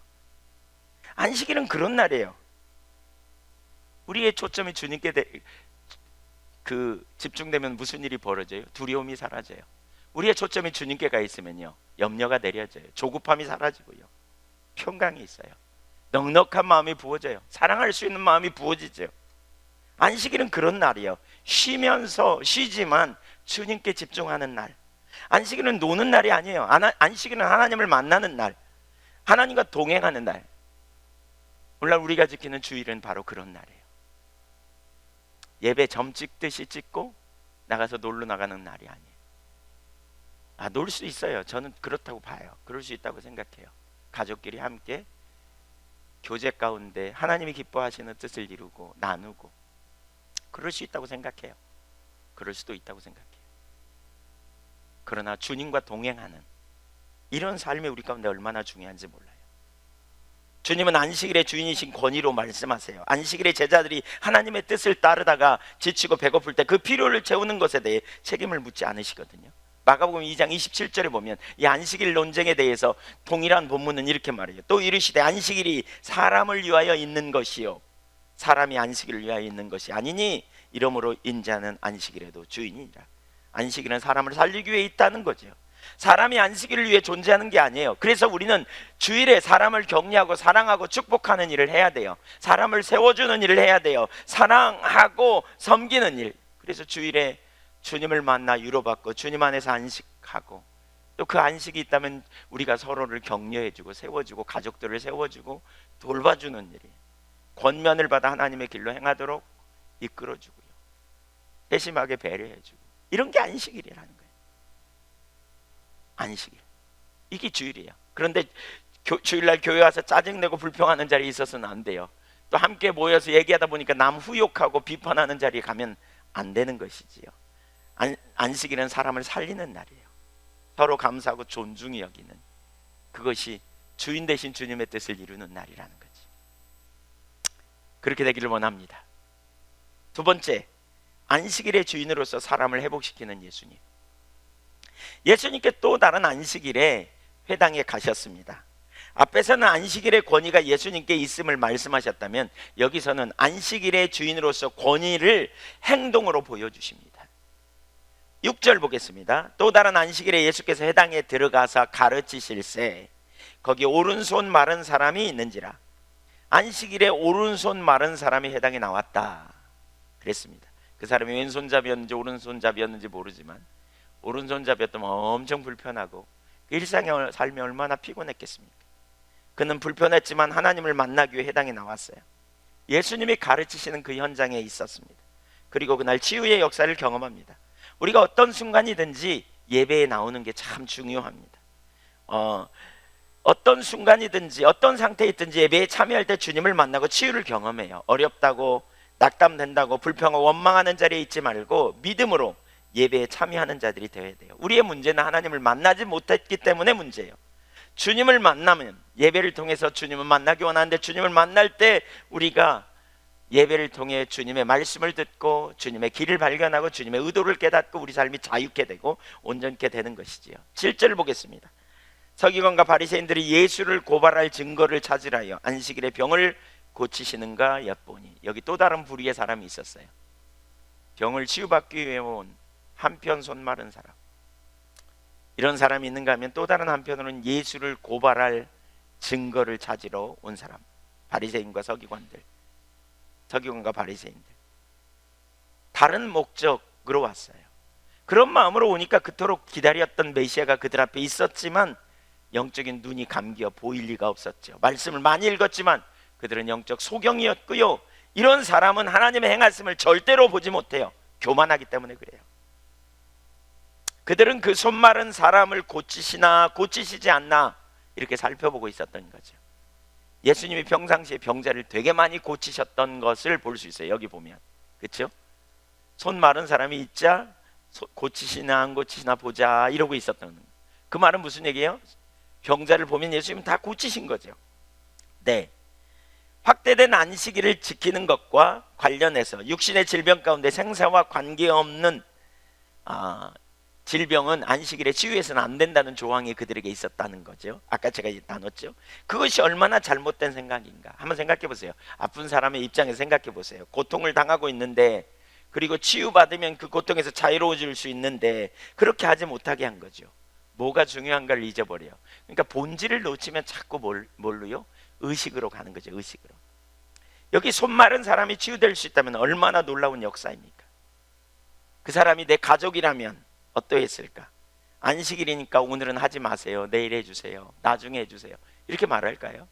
안식일은 그런 날이에요. 우리의 초점이 주님께 집중되면 무슨 일이 벌어져요? 두려움이 사라져요. 우리의 초점이 주님께 가 있으면요, 염려가 내려져요. 조급함이 사라지고요, 평강이 있어요. 넉넉한 마음이 부어져요. 사랑할 수 있는 마음이 부어지죠. 안식일은 그런 날이에요. 쉬지만 주님께 집중하는 날. 안식일은 노는 날이 아니에요. 안식일은 하나님을 만나는 날, 하나님과 동행하는 날. 오늘날 우리가 지키는 주일은 바로 그런 날이에요. 예배 점 찍듯이 찍고 나가서 놀러 나가는 날이 아니에요. 놀 수 있어요. 저는 그렇다고 봐요. 그럴 수 있다고 생각해요. 가족끼리 함께 교제 가운데 하나님이 기뻐하시는 뜻을 이루고 나누고, 그럴 수 있다고 생각해요. 그럴 수도 있다고 생각해요. 그러나 주님과 동행하는 이런 삶이 우리 가운데 얼마나 중요한지 몰라요. 주님은 안식일의 주인이신 권위로 말씀하세요. 안식일의 제자들이 하나님의 뜻을 따르다가 지치고 배고플 때 그 필요를 채우는 것에 대해 책임을 묻지 않으시거든요. 마가복음 2장 27절에 보면 이 안식일 논쟁에 대해서 동일한 본문은 이렇게 말해요. 또 이르시되 안식일이 사람을 위하여 있는 것이요 사람이 안식일을 위하여 있는 것이 아니니 이러므로 인자는 안식일에도 주인이니라. 안식일은 사람을 살리기 위해 있다는 거죠. 사람이 안식일을 위해 존재하는 게 아니에요. 그래서 우리는 주일에 사람을 격려하고 사랑하고 축복하는 일을 해야 돼요. 사람을 세워주는 일을 해야 돼요. 사랑하고 섬기는 일. 그래서 주일에 주님을 만나 위로받고 주님 안에서 안식하고, 또 그 안식이 있다면 우리가 서로를 격려해주고 세워주고 가족들을 세워주고 돌봐주는 일이, 권면을 받아 하나님의 길로 행하도록 이끌어주고요, 세심하게 배려해주고, 이런 게 안식일이라는 거예요. 안식일, 이게 주일이에요. 그런데 주일날 교회 와서 짜증내고 불평하는 자리에 있어서는 안 돼요. 또 함께 모여서 얘기하다 보니까 남 후욕하고 비판하는 자리에 가면 안 되는 것이지요. 안식일은 사람을 살리는 날이에요. 서로 감사하고 존중히 여기는, 그것이 주인 되신 주님의 뜻을 이루는 날이라는 거지. 그렇게 되기를 원합니다. 두 번째, 안식일의 주인으로서 사람을 회복시키는 예수님. 예수님께 또 다른 안식일에 회당에 가셨습니다. 앞에서는 안식일의 권위가 예수님께 있음을 말씀하셨다면 여기서는 안식일의 주인으로서 권위를 행동으로 보여주십니다. 6절 보겠습니다. 또 다른 안식일에 예수께서 회당에 들어가서 가르치실세 거기 오른손 마른 사람이 있는지라. 안식일에 오른손 마른 사람이 회당에 나왔다 그랬습니다. 그 사람이 왼손잡이였는지 오른손잡이였는지 모르지만 오른손잡이였다면 엄청 불편하고 일상의 삶이 얼마나 피곤했겠습니까? 그는 불편했지만 하나님을 만나기 위해 회당에 나왔어요. 예수님이 가르치시는 그 현장에 있었습니다. 그리고 그날 치유의 역사를 경험합니다. 우리가 어떤 순간이든지 예배에 나오는 게 참 중요합니다. 어떤 순간이든지 어떤 상태에 있든지 예배에 참여할 때 주님을 만나고 치유를 경험해요. 어렵다고 낙담된다고 불평하고 원망하는 자리에 있지 말고 믿음으로 예배에 참여하는 자들이 되어야 돼요. 우리의 문제는 하나님을 만나지 못했기 때문에 문제예요. 주님을 만나면, 예배를 통해서 주님을 만나기 원하는데 주님을 만날 때 우리가 예배를 통해 주님의 말씀을 듣고 주님의 길을 발견하고 주님의 의도를 깨닫고 우리 삶이 자유케 되고 온전케 되는 것이지요. 7절을 보겠습니다. 서기관과 바리새인들이 예수를 고발할 증거를 찾으라여 안식일에 병을 고치시는가 엿보니. 여기 또 다른 부류의 사람이 있었어요. 병을 치유받기 위해 온 한편 손 마른 사람. 이런 사람이 있는가 하면 또 다른 한편으로는 예수를 고발할 증거를 찾으러 온 사람. 바리새인과 서기관들, 서기관과 바리새인들, 다른 목적으로 왔어요. 그런 마음으로 오니까 그토록 기다렸던 메시아가 그들 앞에 있었지만 영적인 눈이 감겨 보일 리가 없었죠. 말씀을 많이 읽었지만 그들은 영적 소경이었고요, 이런 사람은 하나님의 행하심을 절대로 보지 못해요. 교만하기 때문에 그래요. 그들은 그 손 마른 사람을 고치시나 고치시지 않나 이렇게 살펴보고 있었던 거죠. 예수님이 평상시에 병자를 되게 많이 고치셨던 것을 볼 수 있어요. 여기 보면, 그렇죠? 손 마른 사람이 있자 고치시나 안 고치시나 보자 이러고 있었던 거예요. 그 말은 무슨 얘기예요? 병자를 보면 예수님은 다 고치신 거죠. 네, 확대된 안식일을 지키는 것과 관련해서 육신의 질병 가운데 생사와 관계없는 질병은 안식일에 치유해서는 안 된다는 조항이 그들에게 있었다는 거죠. 아까 제가 나눴죠. 그것이 얼마나 잘못된 생각인가 한번 생각해 보세요. 아픈 사람의 입장에서 생각해 보세요. 고통을 당하고 있는데, 그리고 치유받으면 그 고통에서 자유로워질 수 있는데 그렇게 하지 못하게 한 거죠. 뭐가 중요한가를 잊어버려요. 그러니까 본질을 놓치면 자꾸 뭘로요? 의식으로 가는 거죠. 의식으로. 여기 손 마른 사람이 치유될 수 있다면 얼마나 놀라운 역사입니까? 그 사람이 내 가족이라면 어떠했을까? 안식일이니까 오늘은 하지 마세요, 내일 해주세요, 나중에 해주세요, 이렇게 말할까요?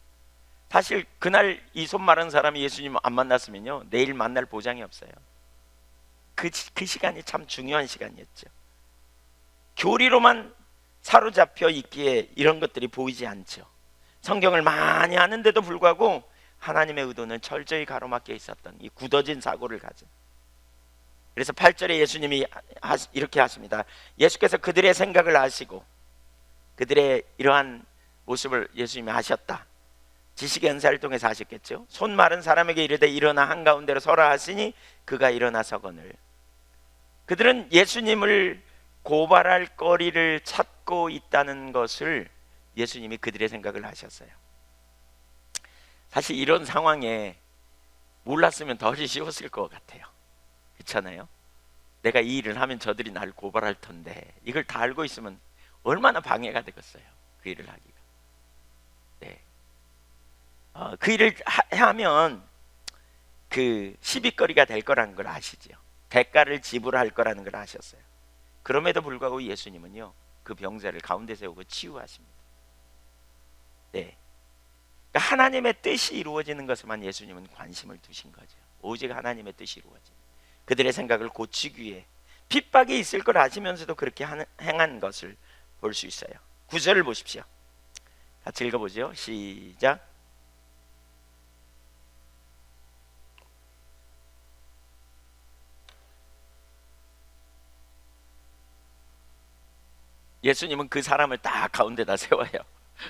사실 그날 이 손 마른 사람이 예수님 안 만났으면요, 내일 만날 보장이 없어요. 그 시간이 참 중요한 시간이었죠. 교리로만 사로잡혀 있기에 이런 것들이 보이지 않죠. 성경을 많이 아는데도 불구하고 하나님의 의도는 철저히 가로막혀 있었던 이 굳어진 사고를 가진. 그래서 8절에 예수님이 이렇게 하십니다. 예수께서 그들의 생각을 아시고 그들의 이러한 모습을 예수님이 아셨다. 지식의 은사를 통해서 아셨겠죠. 손 마른 사람에게 이르되 일어나 한가운데로 서라 하시니 그가 일어나 서거늘. 그들은 예수님을 고발할 거리를 찾고 있다는 것을 예수님이 그들의 생각을 하셨어요. 사실 이런 상황에 몰랐으면 더 쉬웠을 것 같아요. 그렇잖아요. 내가 이 일을 하면 저들이 나를 고발할 텐데 이걸 다 알고 있으면 얼마나 방해가 되겠어요, 그 일을 하기가. 네. 그 일을 하면 그 시비거리가 될 거라는 걸 아시죠. 대가를 지불할 거라는 걸 아셨어요. 그럼에도 불구하고 예수님은요, 그 병자를 가운데 세우고 치유하십니다. 네. 그러니까 하나님의 뜻이 이루어지는 것에만 예수님은 관심을 두신 거죠. 오직 하나님의 뜻이 이루어진, 그들의 생각을 고치기 위해 핍박이 있을 걸 아시면서도 그렇게 행한 것을 볼 수 있어요. 9절을 보십시오. 같이 읽어보죠. 시작. 예수님은 그 사람을 딱 가운데다 세워요.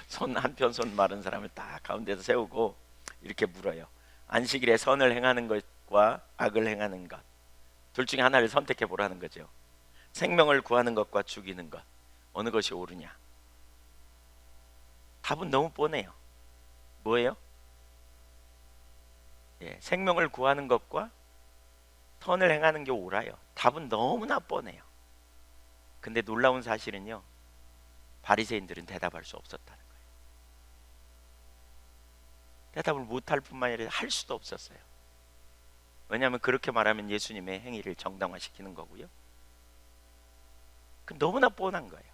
손 한편 손 마른 사람을 딱 가운데다 세우고 이렇게 물어요. 안식일에 선을 행하는 것과 악을 행하는 것, 둘 중에 하나를 선택해 보라는 거죠. 생명을 구하는 것과 죽이는 것, 어느 것이 옳으냐? 답은 너무 뻔해요. 뭐예요? 생명을 구하는 것과 선을 행하는 게 옳아요. 답은 너무나 뻔해요. 근데 놀라운 사실은요, 바리새인들은 대답할 수 없었다는 거예요. 대답을 못할 뿐만 아니라 할 수도 없었어요. 왜냐하면 그렇게 말하면 예수님의 행위를 정당화시키는 거고요. 너무나 뻔한 거예요.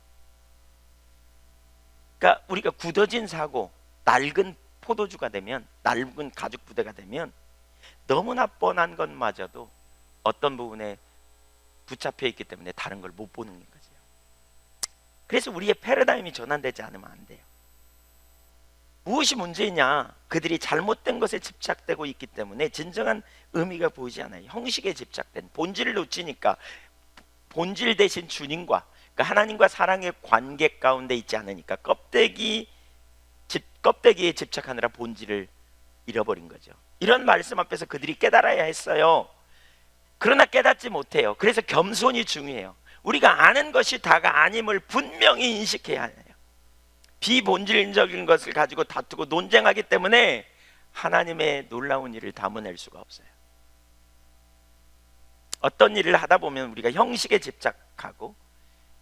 그러니까 우리가 굳어진 사고, 낡은 포도주가 되면, 낡은 가죽 부대가 되면 너무나 뻔한 것마저도 어떤 부분에 붙잡혀 있기 때문에 다른 걸 못 보는 거죠. 그래서 우리의 패러다임이 전환되지 않으면 안 돼요. 무엇이 문제냐? 그들이 잘못된 것에 집착되고 있기 때문에 진정한 의미가 보이지 않아요. 형식에 집착된, 본질을 놓치니까 본질 대신 주님과, 그러니까 하나님과 사랑의 관계 가운데 있지 않으니까 껍데기에 집착하느라 본질을 잃어버린 거죠. 이런 말씀 앞에서 그들이 깨달아야 했어요. 그러나 깨닫지 못해요. 그래서 겸손이 중요해요. 우리가 아는 것이 다가 아님을 분명히 인식해야 해요. 비본질적인 것을 가지고 다투고 논쟁하기 때문에 하나님의 놀라운 일을 담아낼 수가 없어요. 어떤 일을 하다 보면 우리가 형식에 집착하고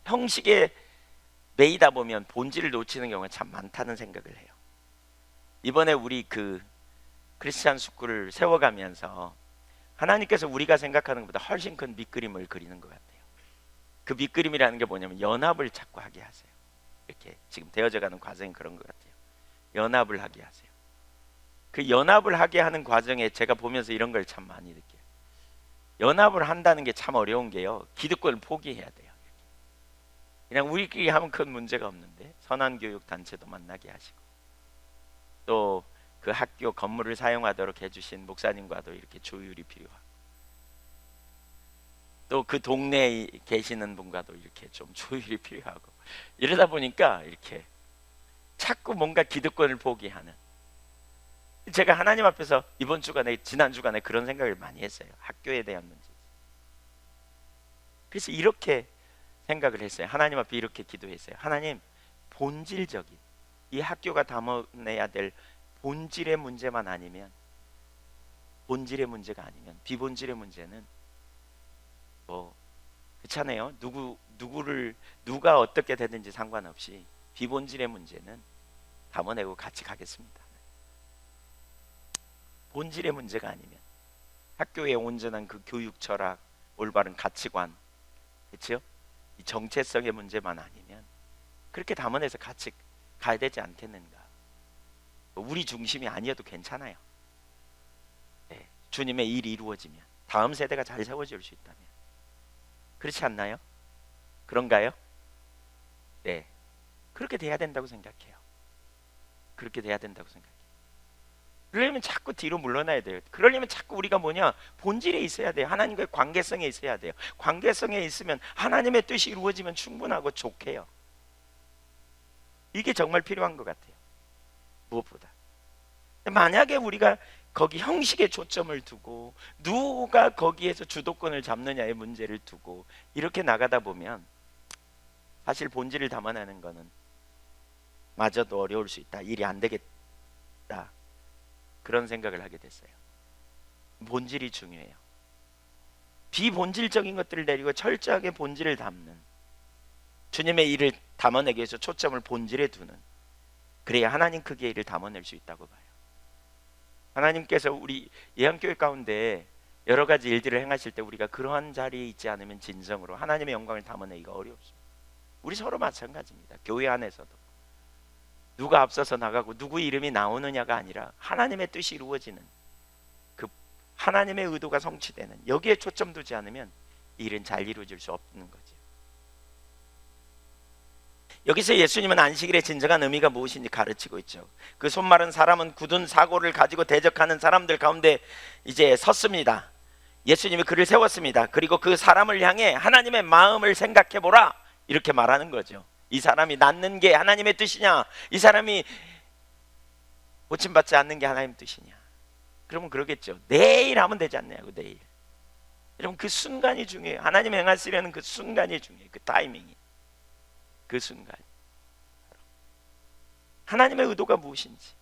형식에 매이다 보면 본질을 놓치는 경우가 참 많다는 생각을 해요. 이번에 우리 크리스찬 스쿨을 세워가면서 하나님께서 우리가 생각하는 것보다 훨씬 큰 밑그림을 그리는 것 같아요. 그 밑그림이라는 게 뭐냐면 연합을 자꾸 하게 하세요. 이렇게 지금 되어져가는 과정이 그런 것 같아요. 연합을 하게 하세요. 그 연합을 하게 하는 과정에 제가 보면서 이런 걸 참 많이 느껴요. 연합을 한다는 게 참 어려운 게요, 기득권을 포기해야 돼요. 그냥 우리끼리 하면 큰 문제가 없는데 선한교육단체도 만나게 하시고, 또 그 학교 건물을 사용하도록 해주신 목사님과도 이렇게 조율이 필요하고, 또 그 동네에 계시는 분과도 이렇게 좀 조율이 필요하고, 이러다 보니까 이렇게 자꾸 뭔가 기득권을 포기하는, 제가 하나님 앞에서 이번 주간에, 지난 주간에 그런 생각을 많이 했어요. 학교에 대한 문제. 그래서 이렇게 생각을 했어요. 하나님 앞에 이렇게 기도했어요. 하나님, 본질적인 이 학교가 담아내야 될 본질의 문제만 아니면, 본질의 문제가 아니면 비본질의 문제는 뭐 그렇잖아요. 누가 어떻게 되든지 상관없이 비본질의 문제는 담아내고 같이 가겠습니다. 본질의 문제가 아니면, 학교의 온전한 그 교육 철학, 올바른 가치관, 그렇죠? 이 정체성의 문제만 아니면 그렇게 담아내서 같이 가야 되지 않겠는가. 우리 중심이 아니어도 괜찮아요. 네, 주님의 일이 이루어지면, 다음 세대가 잘 세워질 수 있다면. 그렇지 않나요? 그런가요? 네, 그렇게 돼야 된다고 생각해요. 그렇게 돼야 된다고 생각해요. 그러려면 자꾸 뒤로 물러나야 돼요. 그러려면 자꾸 우리가 본질에 있어야 돼요. 하나님과의 관계성에 있어야 돼요. 관계성에 있으면 하나님의 뜻이 이루어지면 충분하고 좋게요. 이게 정말 필요한 것 같아요. 무엇보다. 만약에 우리가 거기 형식에 초점을 두고 누가 거기에서 주도권을 잡느냐의 문제를 두고 이렇게 나가다 보면 사실 본질을 담아내는 거는 마저도 어려울 수 있다. 일이 안 되겠다. 그런 생각을 하게 됐어요. 본질이 중요해요. 비본질적인 것들을 내리고 철저하게 본질을 담는, 주님의 일을 담아내기 위해서 초점을 본질에 두는, 그래야 하나님 크기의 일을 담아낼 수 있다고 봐요. 하나님께서 우리 예언교회 가운데 여러 가지 일들을 행하실 때 우리가 그러한 자리에 있지 않으면 진정으로 하나님의 영광을 담아내기가 어렵습니다. 우리 서로 마찬가지입니다. 교회 안에서도 누가 앞서서 나가고 누구 이름이 나오느냐가 아니라 하나님의 뜻이 이루어지는, 그 하나님의 의도가 성취되는, 여기에 초점 두지 않으면 일은 잘 이루어질 수 없는 거죠. 여기서 예수님은 안식일의 진정한 의미가 무엇인지 가르치고 있죠. 그 손마른 사람은 굳은 사고를 가지고 대적하는 사람들 가운데 이제 섰습니다. 예수님이 그를 세웠습니다. 그리고 그 사람을 향해 하나님의 마음을 생각해 보라, 이렇게 말하는 거죠. 이 사람이 낫는 게 하나님의 뜻이냐, 이 사람이 고침받지 않는 게 하나님의 뜻이냐. 그러면 그러겠죠. 내일 하면 되지 않냐고. 내일. 여러분, 그 순간이 중요해요. 하나님 행하시려는 그 순간이 중요해요. 그 타이밍이, 그 순간. 하나님의 의도가 무엇인지,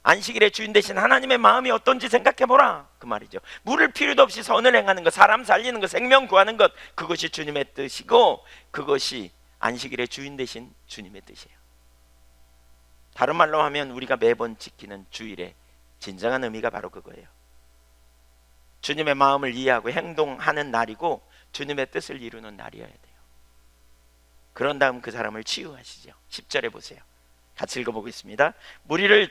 안식일의 주인 되신 하나님의 마음이 어떤지 생각해보라, 그 말이죠. 물을 필요도 없이 선을 행하는 것, 사람 살리는 것, 생명 구하는 것, 그것이 주님의 뜻이고 그것이 안식일의 주인 되신 주님의 뜻이에요. 다른 말로 하면 우리가 매번 지키는 주일의 진정한 의미가 바로 그거예요. 주님의 마음을 이해하고 행동하는 날이고 주님의 뜻을 이루는 날이어야 돼요. 그런 다음 그 사람을 치유하시죠. 10절에 보세요. 같이 읽어보겠습니다. 무리를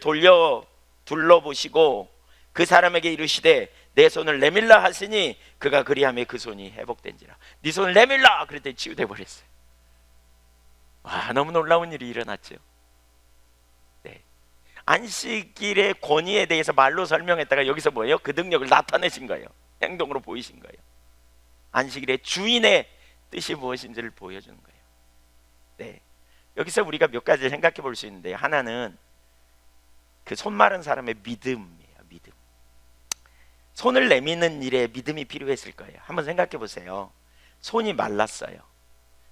둘러보시고 그 사람에게 이르시되 내 손을 내밀라 하시니 그가 그리하며 그 손이 회복된지라. 네 손을 내밀라 그랬더니 치유돼 버렸어요. 와, 너무 놀라운 일이 일어났죠. 네. 안식일의 권위에 대해서 말로 설명했다가 여기서 뭐예요? 그 능력을 나타내신 거예요. 행동으로 보이신 거예요. 안식일의 주인의 뜻이 무엇인지를 보여주는 거예요. 네. 여기서 우리가 몇 가지를 생각해 볼 수 있는데, 하나는 그 손 마른 사람의 믿음이에요. 믿음. 손을 내미는 일에 믿음이 필요했을 거예요. 한번 생각해 보세요. 손이 말랐어요.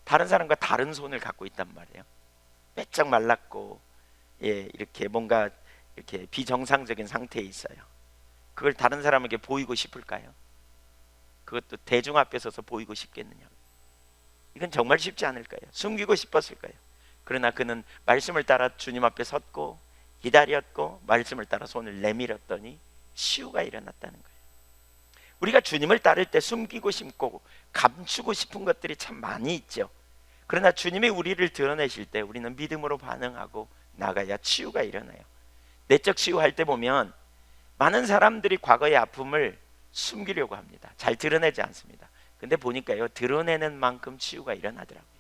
다른 사람과 다른 손을 갖고 있단 말이에요. 빼짝 말랐고, 이렇게 뭔가 이렇게 비정상적인 상태에 있어요. 그걸 다른 사람에게 보이고 싶을까요? 그것도 대중 앞에 서서 보이고 싶겠느냐? 이건 정말 쉽지 않을 거예요. 숨기고 싶었을 거예요. 그러나 그는 말씀을 따라 주님 앞에 섰고 기다렸고 말씀을 따라 손을 내밀었더니 치유가 일어났다는 거예요. 우리가 주님을 따를 때 숨기고 싶고 감추고 싶은 것들이 참 많이 있죠. 그러나 주님이 우리를 드러내실 때 우리는 믿음으로 반응하고 나가야 치유가 일어나요. 내적 치유할 때 보면 많은 사람들이 과거의 아픔을 숨기려고 합니다. 잘 드러내지 않습니다. 근데 보니까요, 드러내는 만큼 치유가 일어나더라고요.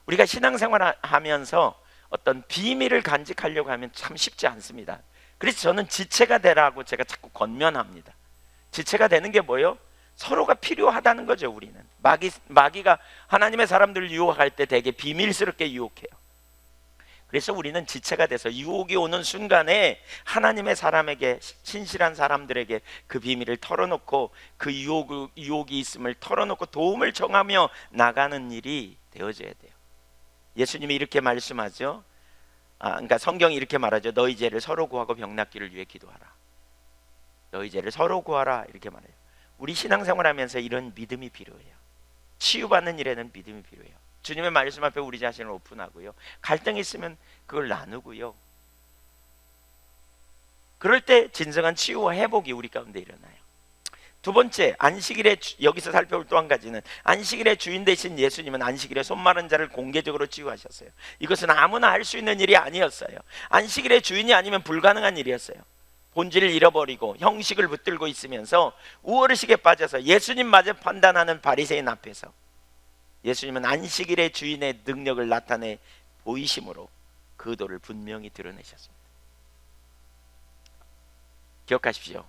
우리가 신앙생활 하면서 어떤 비밀을 간직하려고 하면 참 쉽지 않습니다. 그래서 저는 지체가 되라고 제가 자꾸 권면합니다. 지체가 되는 게 뭐예요? 서로가 필요하다는 거죠. 우리는 마귀가 하나님의 사람들을 유혹할 때 되게 비밀스럽게 유혹해요. 그래서 우리는 지체가 돼서 유혹이 오는 순간에 하나님의 사람에게, 신실한 사람들에게 그 비밀을 털어놓고 그 유혹이 있음을 털어놓고 도움을 청하며 나가는 일이 되어져야 돼요. 예수님이 이렇게 말씀하죠. 그러니까 성경이 이렇게 말하죠. 너희 죄를 서로 구하고 병낫기를 위해 기도하라. 너희 죄를 서로 구하라 이렇게 말해요. 우리 신앙생활하면서 이런 믿음이 필요해요. 치유받는 일에는 믿음이 필요해요. 주님의 말씀 앞에 우리 자신을 오픈하고요. 갈등이 있으면 그걸 나누고요. 그럴 때 진정한 치유와 회복이 우리 가운데 일어나요. 두 번째, 안식일에 여기서 살펴볼 또 한 가지는 안식일의 주인 되신 예수님은 안식일에 손 마른 자를 공개적으로 치유하셨어요. 이것은 아무나 할 수 있는 일이 아니었어요. 안식일의 주인이 아니면 불가능한 일이었어요. 본질을 잃어버리고 형식을 붙들고 있으면서 우월의식에 빠져서 예수님마저 판단하는 바리새인 앞에서 예수님은 안식일의 주인의 능력을 나타내 보이심으로 그 의도를 분명히 드러내셨습니다. 기억하십시오.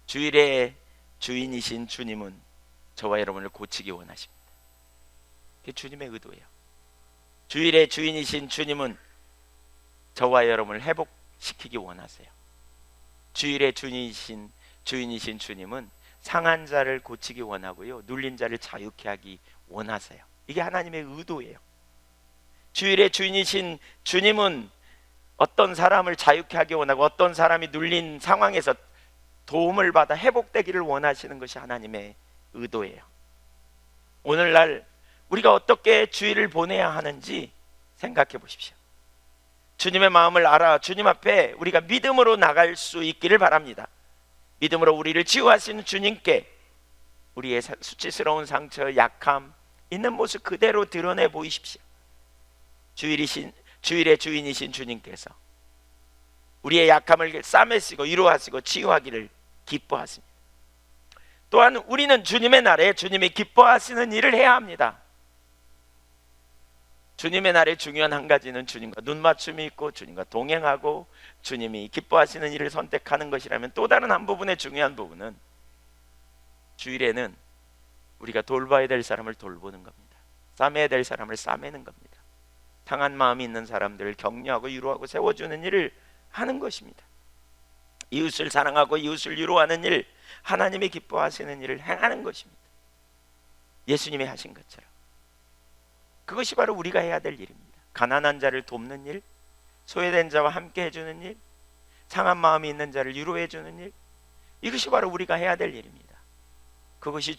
주일의 주인이신 주님은 저와 여러분을 고치기 원하십니다. 그게 주님의 의도예요. 주일의 주인이신 주님은 저와 여러분을 회복시키기 원하세요. 주일의 주인이신 주님은 상한 자를 고치기 원하고요, 눌린 자를 자유케 하기 원하세요. 이게 하나님의 의도예요. 주일의 주인이신 주님은 어떤 사람을 자유케 하기 원하고 어떤 사람이 눌린 상황에서 도움을 받아 회복되기를 원하시는 것이 하나님의 의도예요. 오늘날 우리가 어떻게 주일을 보내야 하는지 생각해 보십시오. 주님의 마음을 알아 주님 앞에 우리가 믿음으로 나갈 수 있기를 바랍니다. 믿음으로 우리를 치유하시는 주님께 우리의 수치스러운 상처, 약함 있는 모습 그대로 드러내 보이십시오. 주일의 주인이신 주님께서 우리의 약함을 싸매시고 위로하시고 치유하기를 기뻐하십니다. 또한 우리는 주님의 날에 주님이 기뻐하시는 일을 해야 합니다. 주님의 날에 중요한 한 가지는 주님과 눈맞춤이 있고 주님과 동행하고 주님이 기뻐하시는 일을 선택하는 것이라면, 또 다른 한 부분의 중요한 부분은 주일에는 우리가 돌봐야 될 사람을 돌보는 겁니다. 싸매야 될 사람을 싸매는 겁니다. 상한 마음이 있는 사람들을 격려하고 위로하고 세워주는 일을 하는 것입니다. 이웃을 사랑하고 이웃을 위로하는 일, 하나님이 기뻐하시는 일을 행하는 것입니다. 예수님이 하신 것처럼 그것이 바로 우리가 해야 될 일입니다. 가난한 자를 돕는 일, 소외된 자와 함께 해주는 일, 상한 마음이 있는 자를 위로해주는 일, 이것이 바로 우리가 해야 될 일입니다. 그것이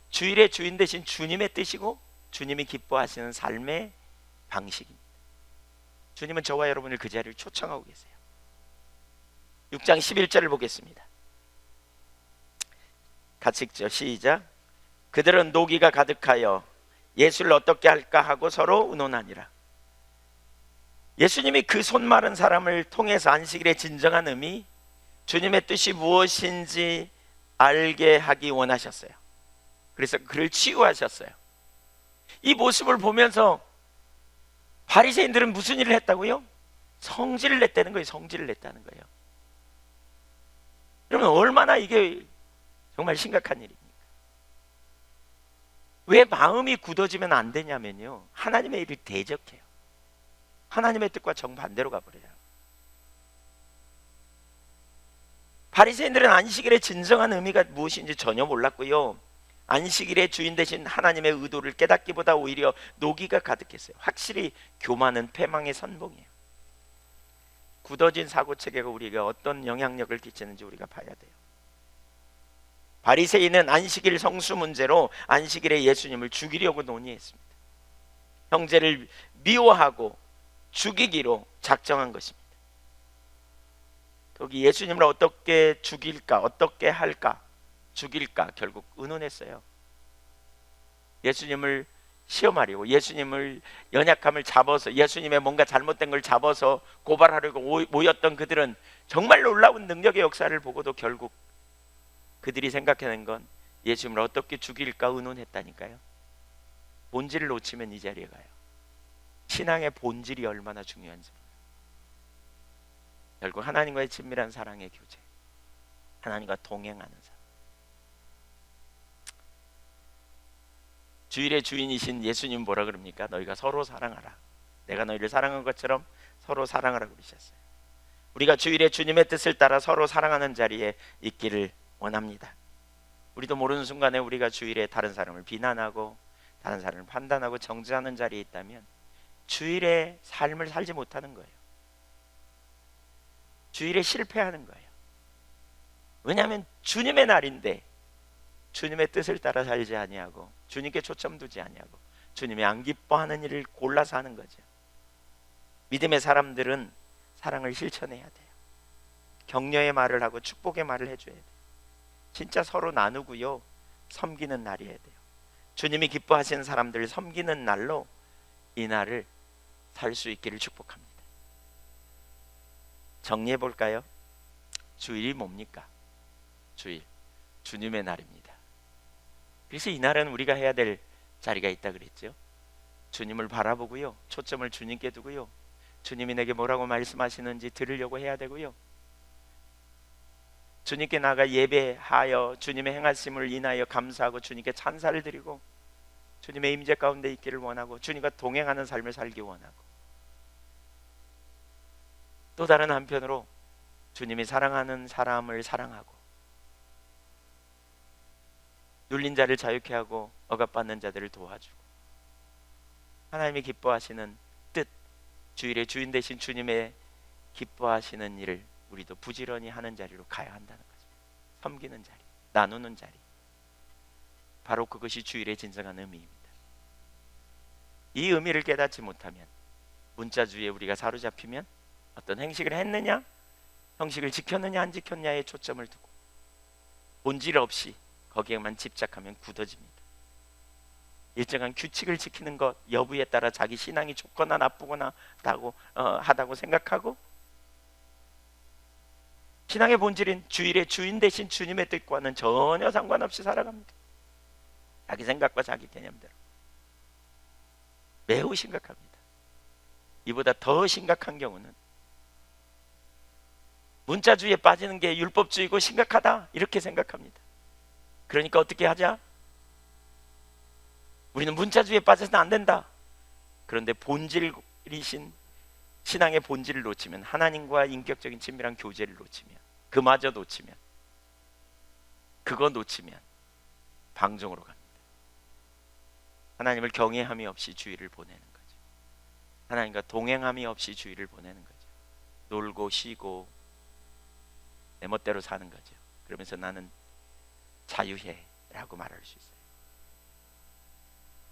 주일의 주인 되신 주님의 뜻이고 주님이 기뻐하시는 삶의 방식입니다. 주님은 저와 여러분을 그 자리를 초청하고 계세요. 6장 11절을 보겠습니다. 같이 읽죠. 시작. 그들은 노기가 가득하여 예수를 어떻게 할까 하고 서로 의논하니라. 예수님이 그 손 마른 사람을 통해서 안식일의 진정한 의미, 주님의 뜻이 무엇인지 알게 하기 원하셨어요. 그래서 그를 치유하셨어요. 이 모습을 보면서 바리새인들은 무슨 일을 했다고요? 성질을 냈다는 거예요. 성질을 냈다는 거예요. 그러면 얼마나 이게 정말 심각한 일입니까? 왜 마음이 굳어지면 안 되냐면요, 하나님의 일을 대적해요. 하나님의 뜻과 정반대로 가버려요. 바리새인들은 안식일의 진정한 의미가 무엇인지 전혀 몰랐고요, 안식일의 주인 되신 하나님의 의도를 깨닫기보다 오히려 노기가 가득했어요. 확실히 교만은 패망의 선봉이에요. 굳어진 사고체계가 우리가 어떤 영향력을 끼치는지 우리가 봐야 돼요. 바리새인은 안식일 성수 문제로 안식일에 예수님을 죽이려고 논의했습니다. 형제를 미워하고 죽이기로 작정한 것입니다. 거기 예수님을 어떻게 죽일까, 어떻게 할까, 죽일까 결국 의논했어요. 예수님을 시험하려고, 예수님을 연약함을 잡아서, 예수님의 뭔가 잘못된 걸 잡아서 고발하려고 모였던 그들은 정말 놀라운 능력의 역사를 보고도 결국 그들이 생각해낸 건 예수님을 어떻게 죽일까 의논했다니까요. 본질을 놓치면 이 자리에 가요. 신앙의 본질이 얼마나 중요한지 몰라요. 결국 하나님과의 친밀한 사랑의 교제, 하나님과 동행하는 삶. 주일의 주인이신 예수님 뭐라 그럽니까? 너희가 서로 사랑하라. 내가 너희를 사랑한 것처럼 서로 사랑하라 그러셨어요. 우리가 주일에 주님의 뜻을 따라 서로 사랑하는 자리에 있기를 원합니다. 우리도 모르는 순간에 우리가 주일에 다른 사람을 비난하고 다른 사람을 판단하고 정죄하는 자리에 있다면 주일의 삶을 살지 못하는 거예요. 주일에 실패하는 거예요. 왜냐하면 주님의 날인데 주님의 뜻을 따라 살지 아니하고 주님께 초점 두지 아니하고 주님이 안 기뻐하는 일을 골라서 하는 거죠. 믿음의 사람들은 사랑을 실천해야 돼요. 격려의 말을 하고 축복의 말을 해줘야 돼요. 진짜 서로 나누고요, 섬기는 날이어야 돼요. 주님이 기뻐하시는 사람들을 섬기는 날로 이 날을 살 수 있기를 축복합니다. 정리해 볼까요? 주일이 뭡니까? 주일, 주님의 날입니다. 그래서 이 날은 우리가 해야 될 자리가 있다 그랬죠. 주님을 바라보고요, 초점을 주님께 두고요, 주님이 내게 뭐라고 말씀하시는지 들으려고 해야 되고요, 주님께 나가 예배하여 주님의 행하심을 인하여 감사하고 주님께 찬사를 드리고 주님의 임재 가운데 있기를 원하고 주님과 동행하는 삶을 살기 원하고, 또 다른 한편으로 주님이 사랑하는 사람을 사랑하고 눌린 자를 자유케 하고 억압받는 자들을 도와주고 하나님이 기뻐하시는 뜻, 주일의 주인 되신 주님의 기뻐하시는 일을 우리도 부지런히 하는 자리로 가야 한다는 거죠. 섬기는 자리, 나누는 자리, 바로 그것이 주일의 진정한 의미입니다. 이 의미를 깨닫지 못하면, 문자주의에 우리가 사로잡히면 어떤 행식을 했느냐, 형식을 지켰느냐 안 지켰냐에 초점을 두고 본질 없이 거기에만 집착하면 굳어집니다. 일정한 규칙을 지키는 것 여부에 따라 자기 신앙이 좋거나 나쁘거나 하다고 생각하고, 신앙의 본질인 주일의 주인 되신 주님의 뜻과는 전혀 상관없이 살아갑니다. 자기 생각과 자기 개념대로. 매우 심각합니다. 이보다 더 심각한 경우는 문자주의에 빠지는 게 율법주의고 심각하다 이렇게 생각합니다. 그러니까 어떻게 하자? 우리는 문자주의에 빠져서는 안 된다. 그런데 본질이신 신앙의 본질을 놓치면, 하나님과 인격적인 친밀한 교제를 놓치면, 그마저 놓치면, 그거 놓치면 방종으로 갑니다. 하나님을 경외함이 없이 주일을 보내는 거죠. 하나님과 동행함이 없이 주일을 보내는 거죠. 놀고 쉬고 내 멋대로 사는 거죠. 그러면서 나는 자유해 라고 말할 수 있어요.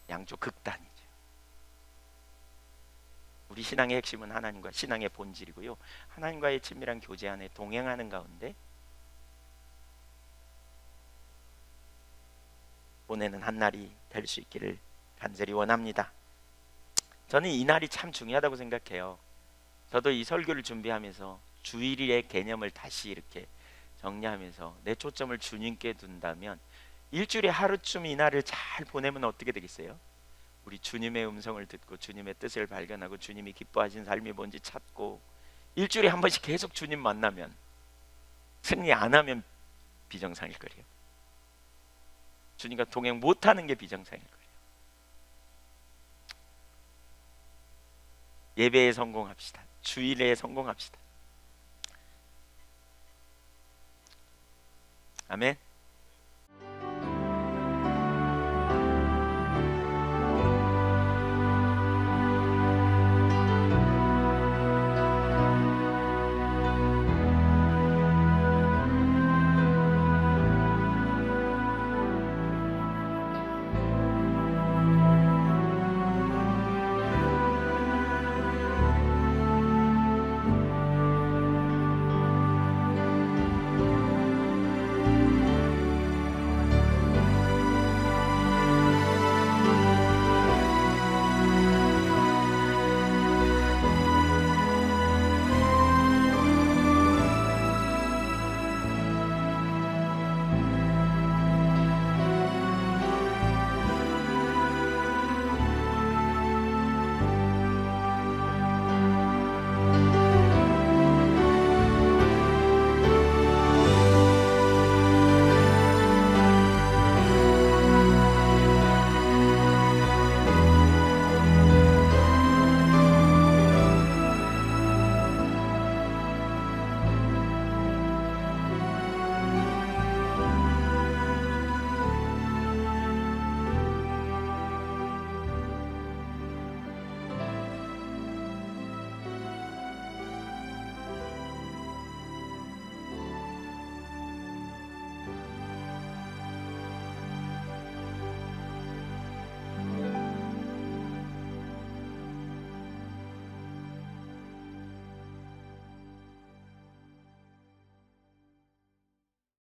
양쪽 극단이죠. 우리 신앙의 핵심은 하나님과 신앙의 본질이고요, 하나님과의 친밀한 교제 안에 동행하는 가운데 보내는 한 날이 될 수 있기를 간절히 원합니다. 저는 이 날이 참 중요하다고 생각해요. 저도 이 설교를 준비하면서 주일의 개념을 다시 이렇게 정리하면서 내 초점을 주님께 둔다면 일주일에 하루쯤 이 날을 잘 보내면 어떻게 되겠어요? 우리 주님의 음성을 듣고 주님의 뜻을 발견하고 주님이 기뻐하신 삶이 뭔지 찾고 일주일에 한 번씩 계속 주님 만나면, 승리 안 하면 비정상일 거예요. 주님과 동행 못하는 게 비정상일 거예요. 예배에 성공합시다. 주일에 성공합시다. 아멘.